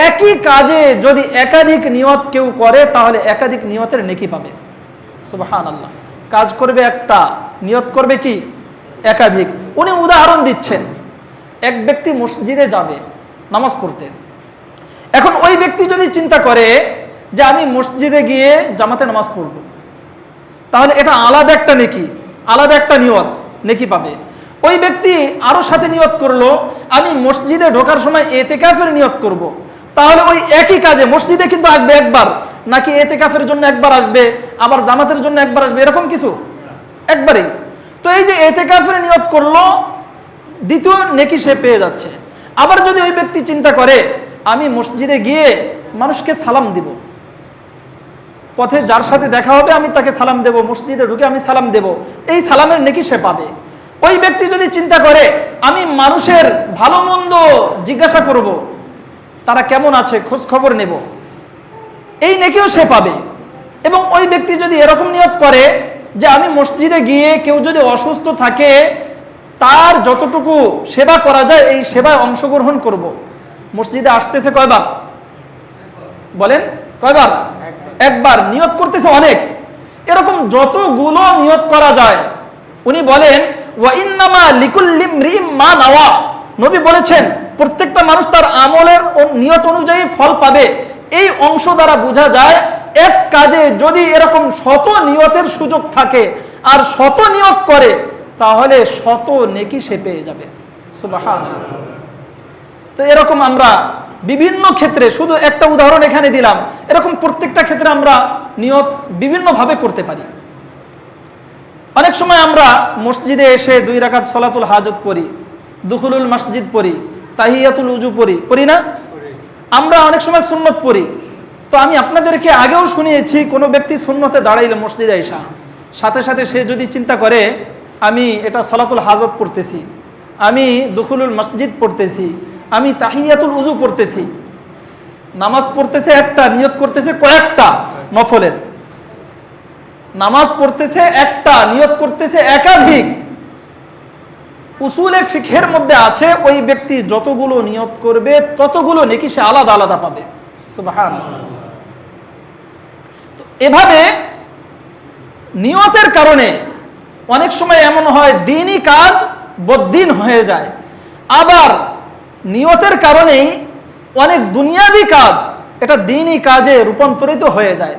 একই কাজে যদি একাধিক নিয়ত কেউ করে তাহলে একাধিক নিয়তের নেকি পাবে। সুবহানাল্লাহ। কাজ করবে একটা, নিয়ত করবে কি একাধিক। উনি উদাহরণ দিচ্ছেন, এক ব্যক্তি মসজিদে যাবে নামাজ পড়তে। এখন ওই ব্যক্তি যদি চিন্তা করে যে আমি মসজিদে গিয়ে জামাতে নামাজ পড়ব, তাহলে এটা আলাদা একটা নেকি, আলাদা একটা নিয়ত, নেকি পাবে। ওই ব্যক্তি আরো সাথে নিয়ত করলো আমি মসজিদে ঢোকার সময় এতেকাফের নিয়ত করব, তাহলে ওই একই কাজে মসজিদে কিন্তু আসবে একবার, নাকি এতেকাফের জন্য একবার আসবে আবার জামাতের জন্য একবার আসবে, এরকম কিছু? একবারেই। তো এই যে এতেকাফের নিয়ত করলো, দ্বিতীয় নেকি সে পেয়ে যাচ্ছে। আবার যদি ওই ব্যক্তি চিন্তা করে আমি মসজিদে গিয়ে মানুষকে সালাম দিব, পথে যার সাথে দেখা হবে আমি তাকে সালাম দেব, মসজিদে ঢুকে আমি সালাম দেব, এই সালামের নেকি সে পাবে। ওই ব্যক্তি যদি চিন্তা করে আমি মানুষের ভালো মন্দ জিজ্ঞাসা করব, তারা কেমন আছে খোঁজ খবর নেব, এই নেকিও সে পাবে। এবং ওই ব্যক্তি যদি এরকম নিয়ত করে যে আমি মসজিদে গিয়ে কেউ যদি অসুস্থ থাকে তার যতটুকু সেবা করা যায় এই সেবায় অংশগ্রহণ করব, মসজিদে আসতেছে কয়বার বলেন? কয়বার? একবার। নিয়ত করতেছে অনেক, এরকম যতগুলো নিয়ত করা যায়। উনি বলেন ওয়া ইন্নামা লিকুল্লি ইমরিইম মা নাওয়া, নবী বলেছেন প্রত্যেকটা মানুষ তার আমলের নিয়ত অনুযায়ী ফল পাবে। এই অংশ দ্বারা বোঝা যায় এক কাজে যদি এরকম শত নিয়তের সুযোগ থাকে আর শত নিয়ত করে তাহলে শত নেকি সে পেয়ে যাবে। সুবহানাল্লাহ। তো এরকম আমরা বিভিন্ন ক্ষেত্রে, শুধু একটা উদাহরণ এখানে দিলাম, এরকম প্রত্যেকটা ক্ষেত্রে আমরা নিয়ত বিভিন্নভাবে করতে পারি। অনেক সময় আমরা মসজিদে এসে 2 রাকাত সালাতুল হাজত পড়ি, দুখুলুল মসজিদ পড়ি, তাহিয়াতুল উজু পড়ি না? আমরা অনেক সময় সুন্নত পড়ি। তো আমি আপনাদেরকে আগেও শুনিয়েছি, কোনো ব্যক্তি সুন্নতে দাঁড়াইলে মসজিদে আইসা সাথে সাথে সে যদি চিন্তা করে আমি এটা সালাতুল হাজত পড়তেছি, আমি দুখুলুল মসজিদ পড়তেছি, আমি তাহিয়াতুল উজু পড়তেছি, নামাজ পড়তেছে একটা, নিয়ত করতেছে কয়েকটা নফলের, নামাজ পড়তেছে একটা, নিয়ত করতেছে একাধিক। উসুলে ফিকহের মধ্যে আছে ওই ব্যক্তি যতগুলো নিয়ত করবে ততগুলো নেকি সে আলাদা আলাদা পাবে। সুবহানাল্লাহ। তো এভাবে নিয়তের কারণে অনেক সময় এমন হয় দ্বীনি কাজ বদ্দিন হয়ে যায়, আবার নিয়তের কারণেই অনেক দুনিয়াবি কাজ এটা দ্বীনি কাজে রূপান্তরিত হয়ে যায়।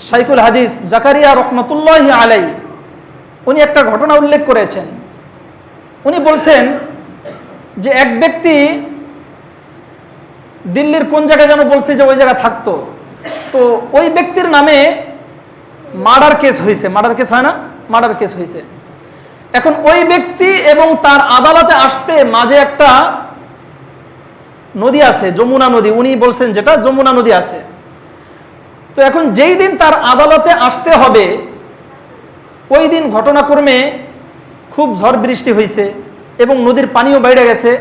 শাইখুল হাদিস জাকারিয়া রহমাতুল্লাহি আলাইহি উনি একটা ঘটনা উল্লেখ করেছেন। উনি বলছেন যে এক ব্যক্তি দিল্লির কোন জায়গায় যেন বলছে যে ওই জায়গা থাকতো, তো ওই ব্যক্তির নামে মার্ডার কেস হয়েছে। মার্ডার কেস হয় না? মার্ডার কেস হয়েছে। এখন ওই ব্যক্তি এবং তার আদালতে আসতে মাঝে একটা নদী আছে, যমুনা নদী, উনি বলছেন যেটা যমুনা নদী আছে। তো এখন যেই দিন তার আদালতে আসতে হবে ওই দিন ঘটনাক্রমে খুব ঝড় বৃষ্টি হয়েছে এবং নদীর পানিও বেড়ে গেছে।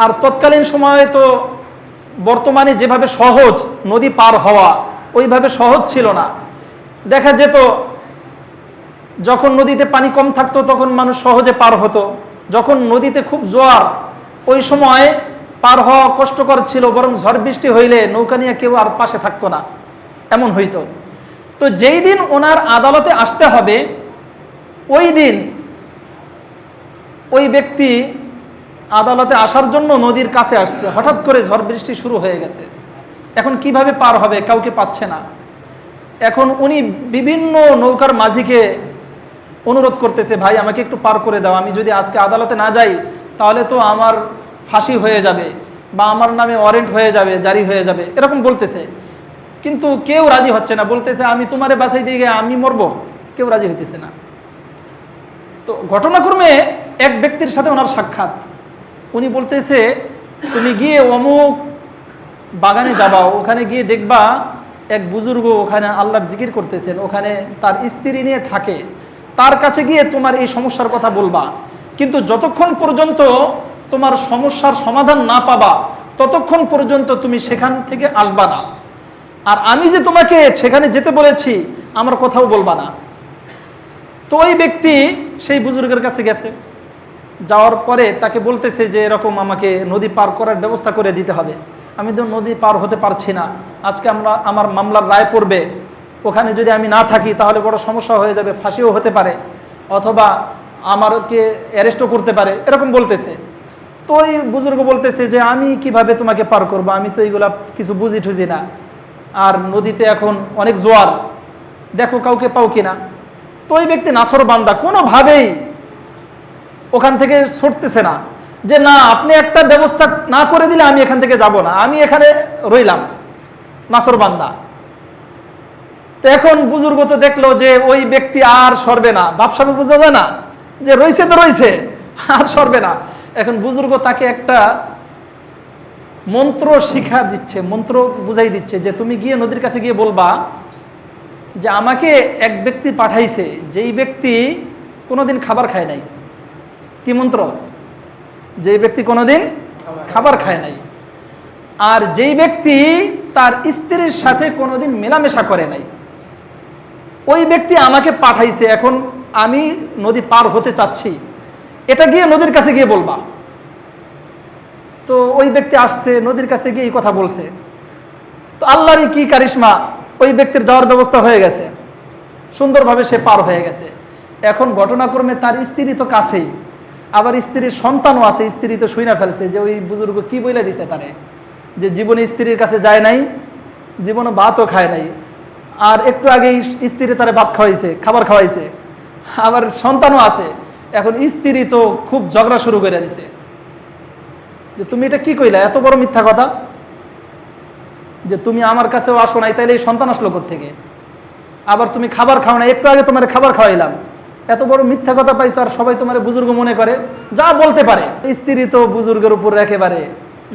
আর তৎকালীন সময়ে তো বর্তমানে যেভাবে সহজ নদী পার হওয়া ওইভাবে সহজ ছিল না। দেখা যেত যখন নদীতে পানি কম থাকতো তখন মানুষ সহজে পার হতো, যখন নদীতে খুব জোয়ার, ওই সময় পার হওয়া কষ্টকর ছিল, বরং ঝড় বৃষ্টি হইলে নৌকা নিয়ে কেউ আর পাশে থাকতো না, এমন হইতো। তো যেই দিন ওনার আদালতে আসতে হবে, ওই দিন ওই ব্যক্তি আদালতে আসার জন্য নদীর কাছে আসছে, হঠাৎ করে ঝড় বৃষ্টি শুরু হয়ে গেছে। এখন কিভাবে পার হবে, কাউকে পাচ্ছে না। এখন উনি বিভিন্ন নৌকার মাঝিকে অনুরোধ করতেছে, ভাই আমাকে একটু পার করে দাও, আমি যদি আজকে আদালতে না যাই তাহলে তো আমার ফাঁসি হয়ে যাবে বা আমার নামে ওয়ারেন্ট হয়ে যাবে, জারি হয়ে যাবে, এরকম বলতেছে। কিন্তু কেউ রাজি হচ্ছে না, বলতেছে আমি তোমারে বাঁচাই দিয়ে গিয়ে আমি মরবো, কেউ রাজি হইতেছে না। তো ঘটনাক্রমে এক ব্যক্তির সাথে ওনার সাক্ষাৎ। উনি বলতেছে, তুমি গিয়ে অমুক বাগানে যাবা, ওখানে গিয়ে দেখবা এক বুজুর্গ ওখানে আল্লাহর জিকির করতেছেন, ওখানে তার স্ত্রী নিয়ে থাকে, তার কাছে গিয়ে তোমার এই সমস্যার কথা বলবা, কিন্তু যতক্ষণ পর্যন্ত তোমার সমস্যার সমাধান না পাবা ততক্ষণ পর্যন্ত তুমি সেখান থেকে আসবা না, আর আমি যে তোমাকে সেখানে যেতে বলেছি আমার কথাও বলবা না। তো ওই ব্যক্তি সেই বুজুর্গের কাছে গেছে, যাওয়ার পরে তাকে বলতেছে যে এরকম আমাকে নদী পার করার ব্যবস্থা করে দিতে হবে, আমি তো নদী পার হতে পারছি না, আজকে আমার মামলার রায় পড়বে, ওখানে যদি আমি না থাকি তাহলে বড় সমস্যা হয়ে যাবে, ফাঁসিও হতে পারে অথবা আমাকে অ্যারেস্টও করতে পারে, এরকম বলতেছে। তো ওই বুজুর্গ বলতেছে যে আমি কিভাবে তোমাকে পার করবো, আমি তো এইগুলা কিছু বুঝি টুঝি না, আর নদীতে এখন অনেক জোয়ার, দেখো কাউকে পাও কিনা। তো ওই ব্যক্তি নাসর বান্দা, কোনোভাবেই ওখান থেকে ছুটতেছে না, যে না আপনি একটা ব্যবস্থা না করে দিলে আমি এখান থেকে যাব না, আমি এখানে রইলাম, নাসর বান্দা। তো এখন বুজুর্গ তো দেখলো যে ওই ব্যক্তি আর সরবে না, ভাবসাবে বোঝা যায় না যে রইছে তো রইছে, আর সরবে না। এখন বুজুর্গ তাকে একটা মন্ত্র শিক্ষা দিচ্ছে, মন্ত্র বুঝাই দিচ্ছে যে তুমি গিয়ে নদীর কাছে গিয়ে বলবা যে আমাকে এক ব্যক্তি পাঠাইছে, যেই ব্যক্তি কোনোদিন খাবার খায় নাই। কি মন্ত্র? যেই ব্যক্তি কোনোদিন খাবার খায় নাই, আর যেই ব্যক্তি তার স্ত্রীর সাথে কোনোদিন মেলামেশা করে নাই, ওই ব্যক্তি আমাকে পাঠাইছে, এখন আমি নদী পার হতে চাচ্ছি, এটা গিয়ে নদীর কাছে গিয়ে বলবা। তো ওই ব্যক্তি আসছে, নদীর কাছে গিয়ে এই কথা বলছে। তো আল্লাহরই কি কারিশমা, ওই ব্যক্তির যাওয়ার ব্যবস্থা হয়ে গেছে, সুন্দরভাবে সে পার হয়ে গেছে। এখন ঘটনাক্রমে তার স্ত্রী তো কাছেই, আবার স্ত্রীর সন্তানও আছে, স্ত্রী তো শুইনা ফেলছে যে ওই বুজুর্গ কি বলে দিছে তারে, যে জীবনে স্ত্রীর কাছে যায় নাই, জীবনে ভাতও খায় নাই, আর একটু আগে স্ত্রী তারে ভাত খাওয়াইছে, খাবার খাওয়াইছে, আবার সন্তানও আছে। এখন স্ত্রী তো খুব ঝগড়া শুরু করে দিছে যে তুমি এটা কি কইলা, এত বড় মিথ্যা কথা, যে তুমি আমার কাছেও আসো নাই, তাইলে এই সন্তান আসলো কোত্থেকে, আবার তুমি খাবার খাও না, একটু আগে তোমার খাবার খাওয়াইলাম, এত বড় মিথ্যা কথা পাইছো, আর সবাই তোমার বুজুর্গ মনে করে, যা বলতে পারে। স্ত্রী তো বুজুর্গের উপর একেবারে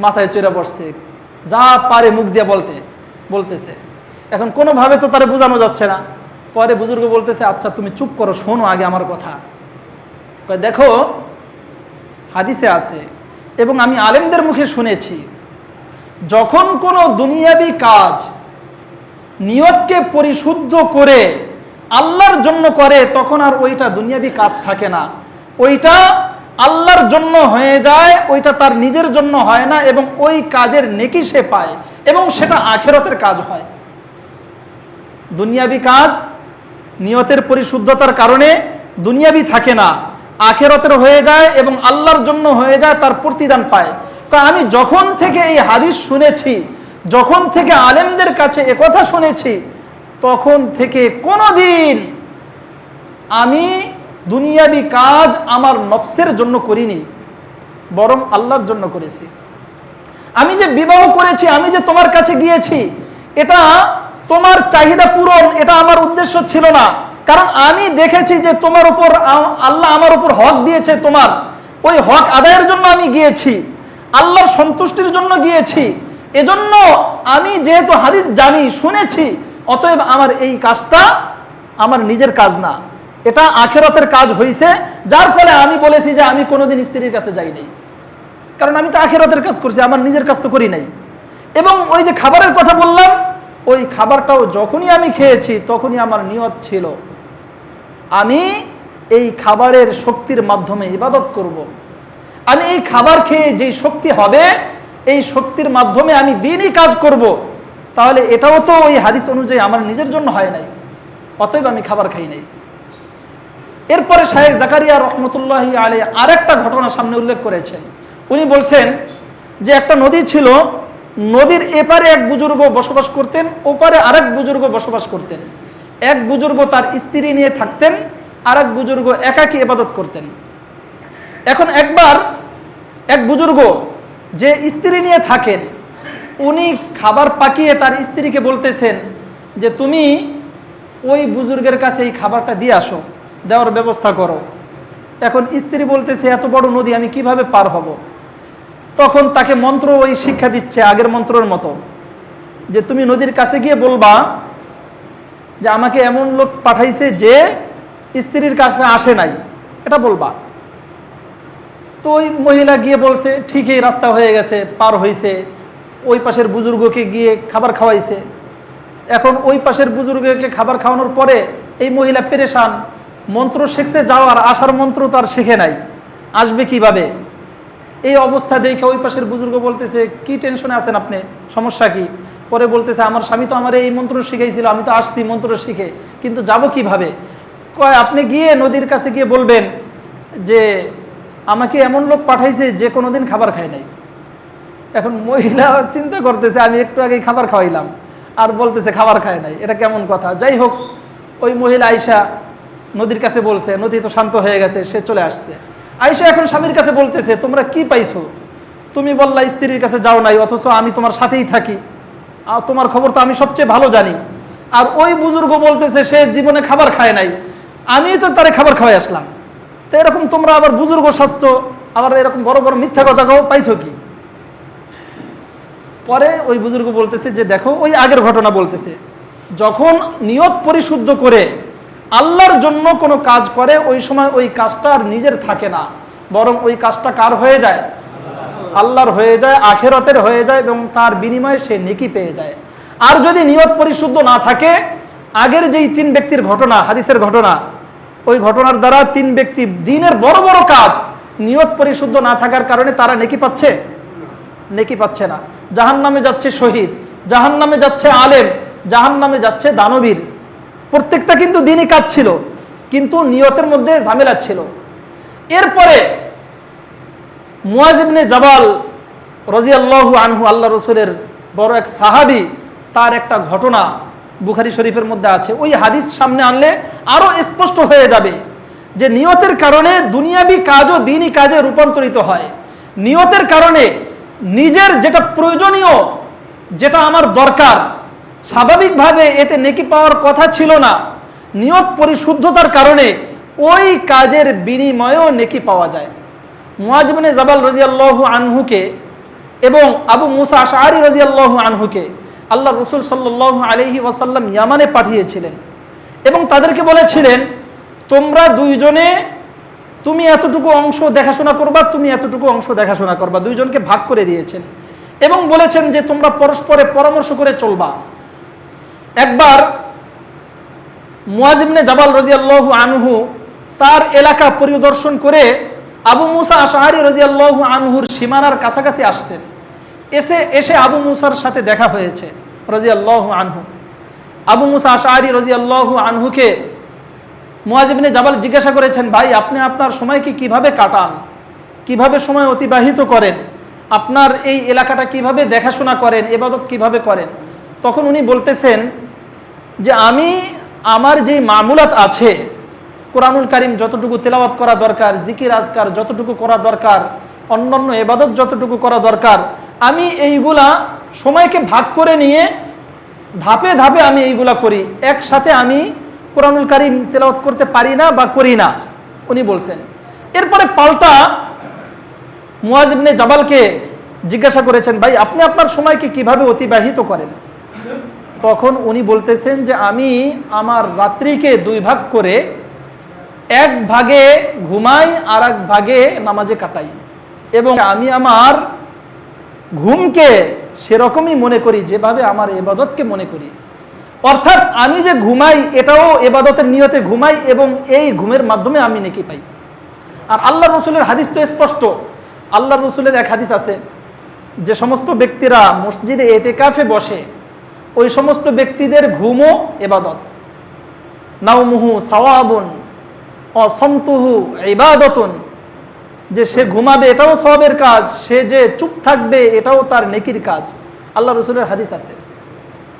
মাথায় চড়ে বসছে, যা পারে মুখ দিয়ে বলতেছে। এখন কোনোভাবে তো তারে বোঝানো যাচ্ছে না। পরে বুজুর্গ বলতেছে, আচ্ছা তুমি চুপ করো, শোনো আগে আমার কথা। দেখো হাদিসে আছে এবং আমি আলেমদের মুখে শুনেছি, যখন কোনো দুনিয়াবি কাজ নিয়তকে পরিশুদ্ধ করে আল্লাহর জন্য করে, তখন আর ওইটা দুনিয়াবি কাজ থাকে না, ওইটা আল্লাহর জন্য হয়ে যায়, ওইটা তার নিজের জন্য হয় না, এবং ওই কাজের নেকি সে পায়, এবং সেটা আখিরাতের কাজ হয়। দুনিয়াবি কাজ নিয়তের পরিশুদ্ধতার কারণে দুনিয়াবি থাকে না, আখিরাতের হয়ে যায় এবং আল্লাহর জন্য হয়ে যায়, তার প্রতিদান পায়। আমি যখন থেকে এই হাদিস শুনেছি, যখন থেকে আলেমদের কাছে একথা শুনেছি, তখন থেকে কোনোদিন আমি দুনিয়াবি কাজ আমার নফসের জন্য করিনি, বরং আল্লাহর জন্য করেছি। আমি যে বিবাহ করেছি, আমি যে তোমার কাছে গিয়েছি, এটা তোমার চাহিদা পূরণ, এটা আমার উদ্দেশ্য ছিল না। কারণ আমি দেখেছি যে তোমার উপর আল্লাহ আমার উপর হক দিয়েছে, তোমার ওই হক আদায়ের জন্য আমি গিয়েছি, আল্লাহর সন্তুষ্টির জন্য গিয়েছি। এজন্য আমি যেহেতু হাদিস জানি, শুনেছি, অতএব আমার এই কাজটা আমার নিজের কাজ না, এটা আখিরাতের কাজ হয়েছে, যার ফলে আমি বলেছি যে আমি কোনোদিন স্ত্রীর কাছে যাই নাই, কারণ আমি তো আখিরাতের কাজ করছি, আমার নিজের কাজ তো করি নাই। এবং ওই যে খাবারের কথা বললাম, ওই খাবারটাও যখনই আমি খেয়েছি তখনই আমার নিয়ত ছিল আমি এই খাবারের শক্তির মাধ্যমে ইবাদত করব। আমি এই খাবার খেয়ে যেই শক্তি হবে, এই শক্তির মাধ্যমে আমি দিনই কাজ করব, তাহলে এটাও তো ওই হাদিস অনুযায়ী আমার নিজের জন্য হয় নাই, অতএব আমি খাবার খাই নাই। এরপরে শায়েখ জাকারিয়া রহমতুল্লাহি আলাইহি আরেকটা ঘটনা সামনে উল্লেখ করেছেন। উনি বলছেন যে একটা নদী ছিল, নদীর এপারে এক বুজুর্গ বসবাস করতেন, ওপারে আরেক বুজুর্গ বসবাস করতেন। এক বুজুর্গ তার স্ত্রী নিয়ে থাকতেন, আরেক বুজুর্গ একাকী ইবাদত করতেন। এখন একবার এক বুজুর্গ যে স্ত্রী নিয়ে থাকেন, উনি খাবার পাকিয়ে তার স্ত্রীকে বলতেছেন যে তুমি ওই বুজুর্গের কাছে এই খাবারটা দিয়ে আসো, দেওয়ার ব্যবস্থা করো। এখন স্ত্রী বলতেছে এত বড় নদী আমি কিভাবে পার হব? তখন তাকে মন্ত্র ওই শিক্ষা দিচ্ছে আগের মন্ত্রের মতো, যে তুমি নদীর কাছে গিয়ে বলবা যে আমাকে এমন লোক পাঠাইছে যে স্ত্রীর কাছে আসে নাই, এটা বলবা। তো ওই মহিলা গিয়ে বলছে ঠিকই, রাস্তা হয়ে গেছে, পার হয়েছে, ওই পাশের বুজুর্গকে গিয়ে খাবার খাওয়াইছে। এখন ওই পাশের বুজুর্গকে খাবার খাওয়ানোর পরে এই মহিলা পেরেশান, মন্ত্র শিখছে, যাওয়ার আসার মন্ত্র তার শিখে নাই, আসবে কিভাবে? এই অবস্থা দেখে ওই পাশের বুজুর্গ বলতেছে কি টেনশনে আছেন আপনি, সমস্যা কি? পরে বলতেছে আমার স্বামী তো আমার এই মন্ত্র শিখাইছিল, আমি তো আসছি মন্ত্র শিখে, কিন্তু যাব কিভাবে? কয় আপনি গিয়ে নদীর কাছে গিয়ে বলবেন যে আমাকে এমন লোক পাঠাইছে যে কোনোদিন খাবার খায় নাই। এখন মহিলা চিন্তা করতেছে আমি একটু আগে খাবার খাওয়াইলাম আর বলতেছে খাবার খায় নাই, এটা কেমন কথা? যাই হোক, ওই মহিলা আয়সা নদীর কাছে বলছে, নদী তো শান্ত হয়ে গেছে, সে চলে আসছে। আয়সা এখন স্বামীর কাছে বলতেছে তোমরা কি পাইছো? তুমি বললা স্ত্রীর কাছে যাও নাই, অথচ আমি তোমার সাথেই থাকি, আর তোমার খবর তো আমি সবচেয়ে ভালো জানি। আর ওই বুজুর্গ বলতেছে সে জীবনে খাবার খায় নাই, আমি তো তারে খাবার খাওয়াই আসলাম। তো এরকম তোমরা আবার বুজুর্গ স্বাস্থ্য, আবার এরকম বড় বড় মিথ্যা কথা কও, পাইছো কি? পরে ওই বুজুর্গ বলতেছে যে দেখো, ওই আগের ঘটনা বলতেছে, যখন নিয়ত পরিশুদ্ধ করে আল্লাহর জন্য কোনো কাজ করে, ওই সময় ওই কাজটা আর নিজের থাকে না, বরং ওই কাজটা কার হয়ে যায়? আল্লাহর হয়ে যায়, আখিরাতের হয়ে যায়, এবং তার বিনিময়ে সে নেকি পেয়ে যায়। আর যদি নিয়ত পরিশুদ্ধ না থাকে, আগের যেই তিন ব্যক্তির ঘটনা, হাদিসের ঘটনা, ওই ঘটনার দ্বারা তিন ব্যক্তি দিনের বড় বড় কাজ নিয়ত পরিশুদ্ধ না থাকার কারণে তারা নেকি পাচ্ছে? নেকি পাচ্ছে না। জাহান্নামে যাচ্ছে শহীদ, জাহান্নামে যাচ্ছে আলেম, জাহান্নামে যাচ্ছে দানবীর। প্রত্যেকটা কিন্তু দিনই কাজ ছিল, কিন্তু নিয়তের মধ্যে ঝামেলা ছিল। এরপরে মুয়াজ ইবনে জাবাল রাদিয়াল্লাহু আনহু, আল্লাহ রাসূলের বড় এক সাহাবী, তার একটা ঘটনা বুখারী শরীফের মধ্যে আছে। ওই হাদিস সামনে আনলে আরো স্পষ্ট হয়ে যাবে যে নিয়তের কারণে দুনিয়াবি কাজও দ্বীনি কাজে রূপান্তরিত হয়। নিয়তের কারণে নিজের যেটা প্রয়োজনীয়, যেটা আমার দরকার, স্বাভাবিকভাবে এতে নেকি পাওয়ার কথা ছিল না, নিয়ত পরিশুদ্ধতার কারণে ওই কাজের বিনিময়েও নেকি পাওয়া যায়। মুয়াজ ইবনে জাবাল রাদিয়াল্লাহু আনহুকে এবং আবু মুসা আশআরী রাদিয়াল্লাহু আনহুকে আল্লাহ রাসূল সাল্লাল্লাহু আলাইহি ওয়াসাল্লাম ইয়ামানে পাঠিয়েছিলেন এবং তাদেরকে বলেছিলেন তোমরা দুইজনে, তুমি এতটুকু অংশ দেখাশোনা করবা, তুমি এতটুকু অংশ দেখাশোনা করবা, দুইজনকে ভাগ করে দিয়েছেন এবং বলেছেন যে তোমরা পরস্পরে পরামর্শ করে চলবা। একবার মুয়াজ ইবনে জাবাল রাদিয়াল্লাহু আনহু তার এলাকা পরিদর্শন করে আবু মুসা আশআরী রাদিয়াল্লাহু আনহুর সীমানার কাছাকাছি আসছেন। এসে আবু মুসার সাথে দেখা হয়েছে রাদিয়াল্লাহু আনহু। আবু মুসা আশআরী রাদিয়াল্লাহু আনহুকে মুয়াজ ইবনে জাবাল জিজ্ঞাসা করেছেন, ভাই আপনি আপনার সময়কে কিভাবে কাটান, কিভাবে সময় অতিবাহিত করেন, আপনার এই এলাকাটা কিভাবে দেখাশোনা করেন, ইবাদত কিভাবে করেন? তখন উনি বলতেছেন যে আমি আমার যে মামুলাত আছে, কোরআনুল কারীম যতটুকু তেলাওয়াত করা দরকার, জিকির আজকার যতটুকু করা দরকার, অন্যান্য ইবাদত যতটুকু করা দরকার, আমি এইগুলা সময়কে ভাগ করে নিয়ে ধাপে ধাপে আমি এইগুলা করি, একসাথে আমি কোরআনুল কারীম তেলাওয়াত করতে পারি না বা করি না, উনি বলছেন। এরপরে পাল্টা মুয়াজ ইবনে জাবালকে জিজ্ঞাসা করেছেন, ভাই আপনি আপনার সময়কে কিভাবে অতিবাহিত করেন? তখন উনি বলতেছেন যে আমি আমার রাত্রিকে দুই ভাগ করে এক ভাগে ঘুমাই আর এক ভাগে নামাজে কাটাই, এবং আমি আমার ঘুমকে সেরকমই মনে করি যেভাবে আমার ইবাদতকে মনে করি। অর্থাৎ আমি যে ঘুমাই এটাও ইবাদতের নিয়তে ঘুমাই এবং এই ঘুমের মাধ্যমে আমি নেকি পাই। আর আল্লাহ রাসূলের হাদিস তো স্পষ্ট আল্লাহ রসুলের এক হাদিস আছে, যে সমস্ত ব্যক্তিরা মসজিদে এতেকাফে বসে ওই সমস্ত ব্যক্তিদের ঘুমও ইবাদত, নাওমুহু সাওয়াবুন অসমতুহু ইবাদতুন, যে সে ঘুমাবে এটাও সওয়াবের কাজ, সে যে চুপ থাকবে এটাও তার নেকির কাজ। আল্লাহ রসুলের হাদিস আছে।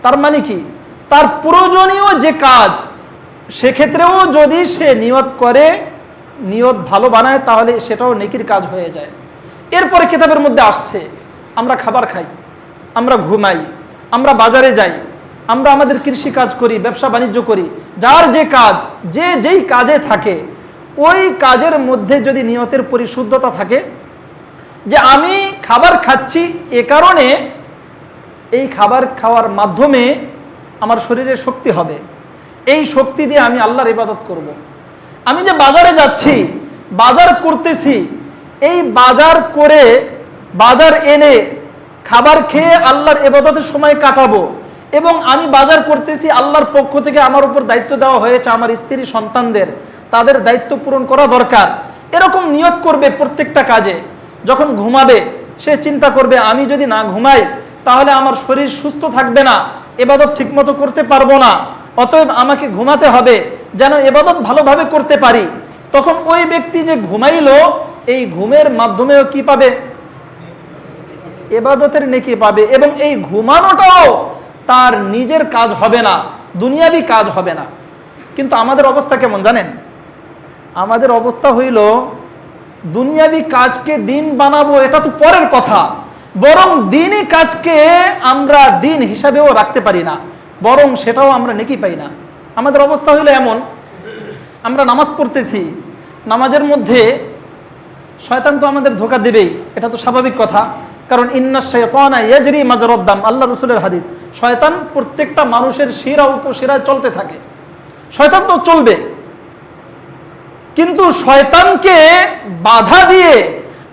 তার মানে কি, তার প্রয়োজনীয় যে কাজ সেক্ষেত্রেও যদি সে নিয়ত করে, নিয়ত ভালো বানায়, তাহলে সেটাও নেকির কাজ হয়ে যায়। এরপরে কিতাবের মধ্যে আসছে আমরা খাবার খাই, আমরা ঘুমাই, আমরা বাজারে যাই, আমরা আমাদের কৃষি কাজ করি, ব্যবসা বাণিজ্য করি, যার যে কাজ, যে যেই কাজে থাকে ওই কাজের মধ্যে যদি নিয়তের পরিশুদ্ধতা থাকে, যে আমি খাবার খাচ্ছি এ কারণে এই খাবার খাওয়ার মাধ্যমে আমার শরীরে শক্তি হবে, এই শক্তি দিয়ে আমি আল্লাহর ইবাদত করব। আমি যে বাজারে যাচ্ছি, বাজার করতেছি, এই বাজার করে বাজার এনে খাবার খেয়ে আল্লাহর ইবাদতের সময় কাটাবো, এবং আমি বাজার করতেছি আল্লাহর পক্ষ থেকে আমার উপর দায়িত্ব দেওয়া হয়েছে আমার স্ত্রী সন্তানদের, তাদের দায়িত্ব পূরণ করা দরকার, এরকম নিয়ত করবে প্রত্যেকটা কাজে। যখন ঘুমাবে সে চিন্তা করবে আমি যদি না ঘুমাই তাহলে আমার শরীর সুস্থ থাকবে না, ইবাদত ঠিকমতো করতে পারবো না, অতএব আমাকে ঘুমাতে হবে যেন ইবাদত ভালোভাবে করতে পারি। তখন ওই ব্যক্তি যে ঘুমাইলো এই ঘুমের মাধ্যমেও কি পাবে? ইবাদতের নেকি পাবে, এবং এই ঘুমানোটাও তার নিজের কাজ হবে না, দুনিয়াবি কাজ হবে না। কিন্তু আমাদের অবস্থা কেমন জানেন? আমাদের অবস্থা হইল দুনিয়াবি কাজকে দিন বানাবো এটা তো পরের কথা, বরং দিনই কাজকে আমরা দিন হিসাবেও রাখতে পারি না, বরং সেটাও আমরা নেকি পাই না। আমাদের অবস্থা হইলো এমন, আমরা নামাজ পড়তেছি, নামাজের মধ্যে শয়তান তো আমাদের ধোঁকা দেবেই, এটা তো স্বাভাবিক কথা, কারণ ইন্না শাইতানা ইয়াজরি মাজরাদ দাম, আল্লাহ রাসূলের হাদিস, শয়তান প্রত্যেকটা মানুষের শিরা উপশিরায় চলতে থাকে, শয়তান তো চলবে। কিন্তু শয়তানকে বাধা দিয়ে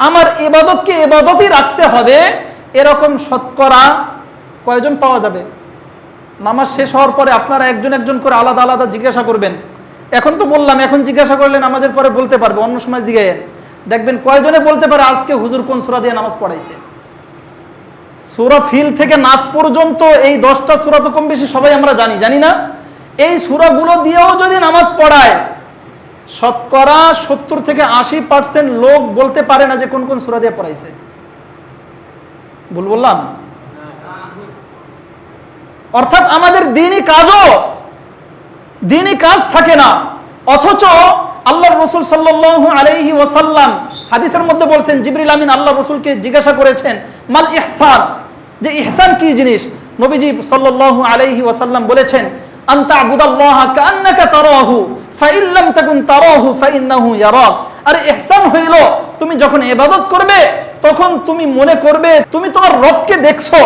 আমার ইবাদতকে ইবাদতই রাখতে হবে, এরকম শতকরা কয়জন পাওয়া যাবে? নামাজ শেষ হওয়ার পরে আপনারা একজন একজন করে আলাদা আলাদা জিজ্ঞাসা করবেন। এখন তো বললাম, এখন জিজ্ঞাসা করলে নামাজের পরে বলতে পারবে, অন্য সময় জিজ্ঞেস দেখবেন কয়জনে বলতে পারে আজকে হুজুর কোন সূরা দিয়ে নামাজ পড়াইছে। সূরা ফিল থেকে নাস পর্যন্ত এই 10টা সূরা তো কম বেশি সবাই আমরা জানি না? এই সূরাগুলো দিয়েও যদি নামাজ পড়ায়, শতকরা 70 থেকে 80% লোক বলতে পারে না যে কোন কোন সূরা দিয়ে পড়াইছে। ভুল বললাম? অর্থাৎ আমাদের দিনই কাজ থাকে না, অথচ আল্লাহর রাসূল সাল্লাল্লাহু আলাইহি ওয়াসাল্লাম হাদিসের মধ্যে বলছেন, জিবরিল আমিন আল্লাহর রাসূলকে জিজ্ঞাসা করেছেন মাল ইহসান, যে ইহসান কি জিনিস? নবীজি সাল্লাল্লাহু আলাইহি ওয়াসাল্লাম বলেছেন আনতা আবুদাল্লাহা কাআন্নাকা তারাহু ফাইন লাম তাকুন তারাহু ফাইন্নাহু ইয়ারাক। আর ইহসান হইল তুমি যখন ইবাদত করবে তখন তুমি মনে করবে তুমি তোমার রবকে দেখছো।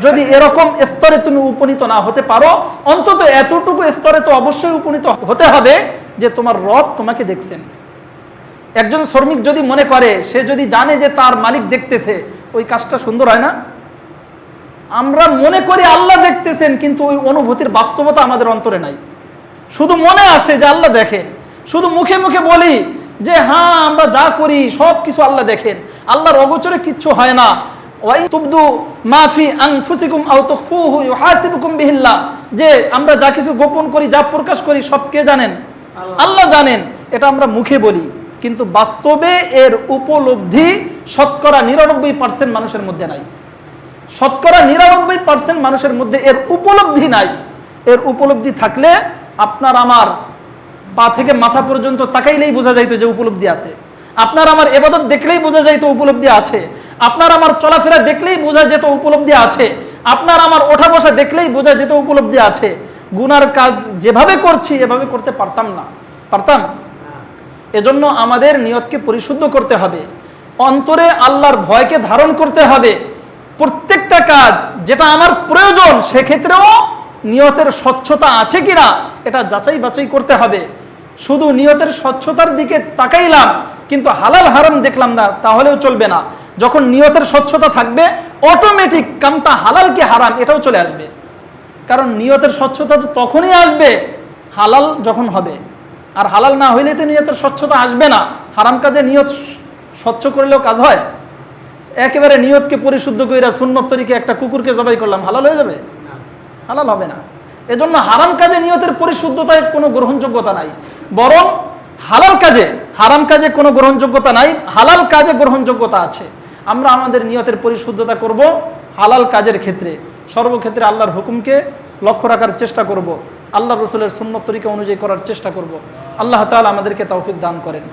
যদি এরকম স্তরে তুমি উপনীত না হতে পারো, অন্তত এতটুকু স্তরে তো অবশ্যই উপনীত হতে হবে যে তোমার রব তোমাকে দেখছেন। একজন শ্রমিক যদি মনে করে, সে যদি জানে যে তার মালিক দেখতেছে, ওই কাজটা সুন্দর হয় না? আমরা মনে করি আল্লাহ দেখতেছেন, কিন্তু ওই অনুভূতির বাস্তবতা আমাদের অন্তরে নাই। শুধু মনে আছে যে আল্লাহ দেখেন, শুধু মুখে মুখে বলি যে হ্যাঁ আমরা যা করি সব কিছু আল্লাহ দেখেন, আল্লাহর অগোচরে কিচ্ছু হয় না। যে আমরা যা কিছু গোপন করি, যা প্রকাশ করি, সব কে জানেন? আল্লাহ জানেন। এটা আমরা মুখে বলি, কিন্তু বাস্তবে এর উপলব্ধি শতকরা 99% মানুষের মধ্যে নাই। শতকরা 99% মানুষের মধ্যে এর উপলব্ধি নাই। এর উপলব্ধি থাকলে আপনার আমার পা থেকে মাথা পর্যন্ত তাকাইলেই বোঝা যাইতো যে উপলব্ধি আছে। আপনার আমার ইবাদত দেখলেই বোঝা যাইতো উপলব্ধি আছে। আপনার আমার চলাফেরা দেখলেই বোঝা যেত উপলব্ধি আছে। আপনার আমার ওঠা বসা দেখলেই বোঝা যেত উপলব্ধি আছে। গুনার কাজ যেভাবে করছি এভাবে করতে পারতাম? এজন্য আমাদের নিয়তকে পরিশুদ্ধ করতে হবে, অন্তরে আল্লাহর ভয়কে ধারণ করতে হবে। প্রত্যেকটা কাজ যেটা আমার প্রয়োজন সেক্ষেত্রেও নিয়তের স্বচ্ছতা আছে কিনা এটা যাচাই বাছাই করতে হবে। শুধু নিয়তের স্বচ্ছতার দিকে তাকাইলাম কিন্তু হালাল হারাম দেখলাম না, তাহলেও চলবে না। যখন নিয়তের স্বচ্ছতা থাকবে অটোমেটিক কামটা হালাল কি হারাম এটাও চলে আসবে। কারণ নিয়তের স্বচ্ছতা তো তখনই আসবে হালাল যখন হবে, আর হালাল না হইলে তো নিয়তের স্বচ্ছতা আসবে না। হারাম কাজে নিয়ত স্বচ্ছ করলেও কাজ হয় একেবারে নিয়তকে পরিশুদ্ধ কইরা সুন্নত তরিকে একটা কুকুরকে জবাই করলাম, হালাল হয়ে যাবে? হালাল হবে না। এজন্য হারাম কাজে নিয়তের পরিশুদ্ধতায় কোনো গ্রহণযোগ্যতা নাই, বরং হালাল কাজে, হারাম কাজে কোনো গ্রহণযোগ্যতা নাই, হালাল কাজে গ্রহণযোগ্যতা আছে। আমরা আমাদের নিয়তের পরিশুদ্ধতা করব হালাল কাজের ক্ষেত্রে, সর্বক্ষেত্রে আল্লাহর হুকুমকে লক্ষ্য রাখার চেষ্টা করব, আল্লাহ রসুলের সুন্নত তরিকা অনুযায়ী করার চেষ্টা করব। আল্লাহ তাআলা আমাদেরকে তৌফিক দান করেন।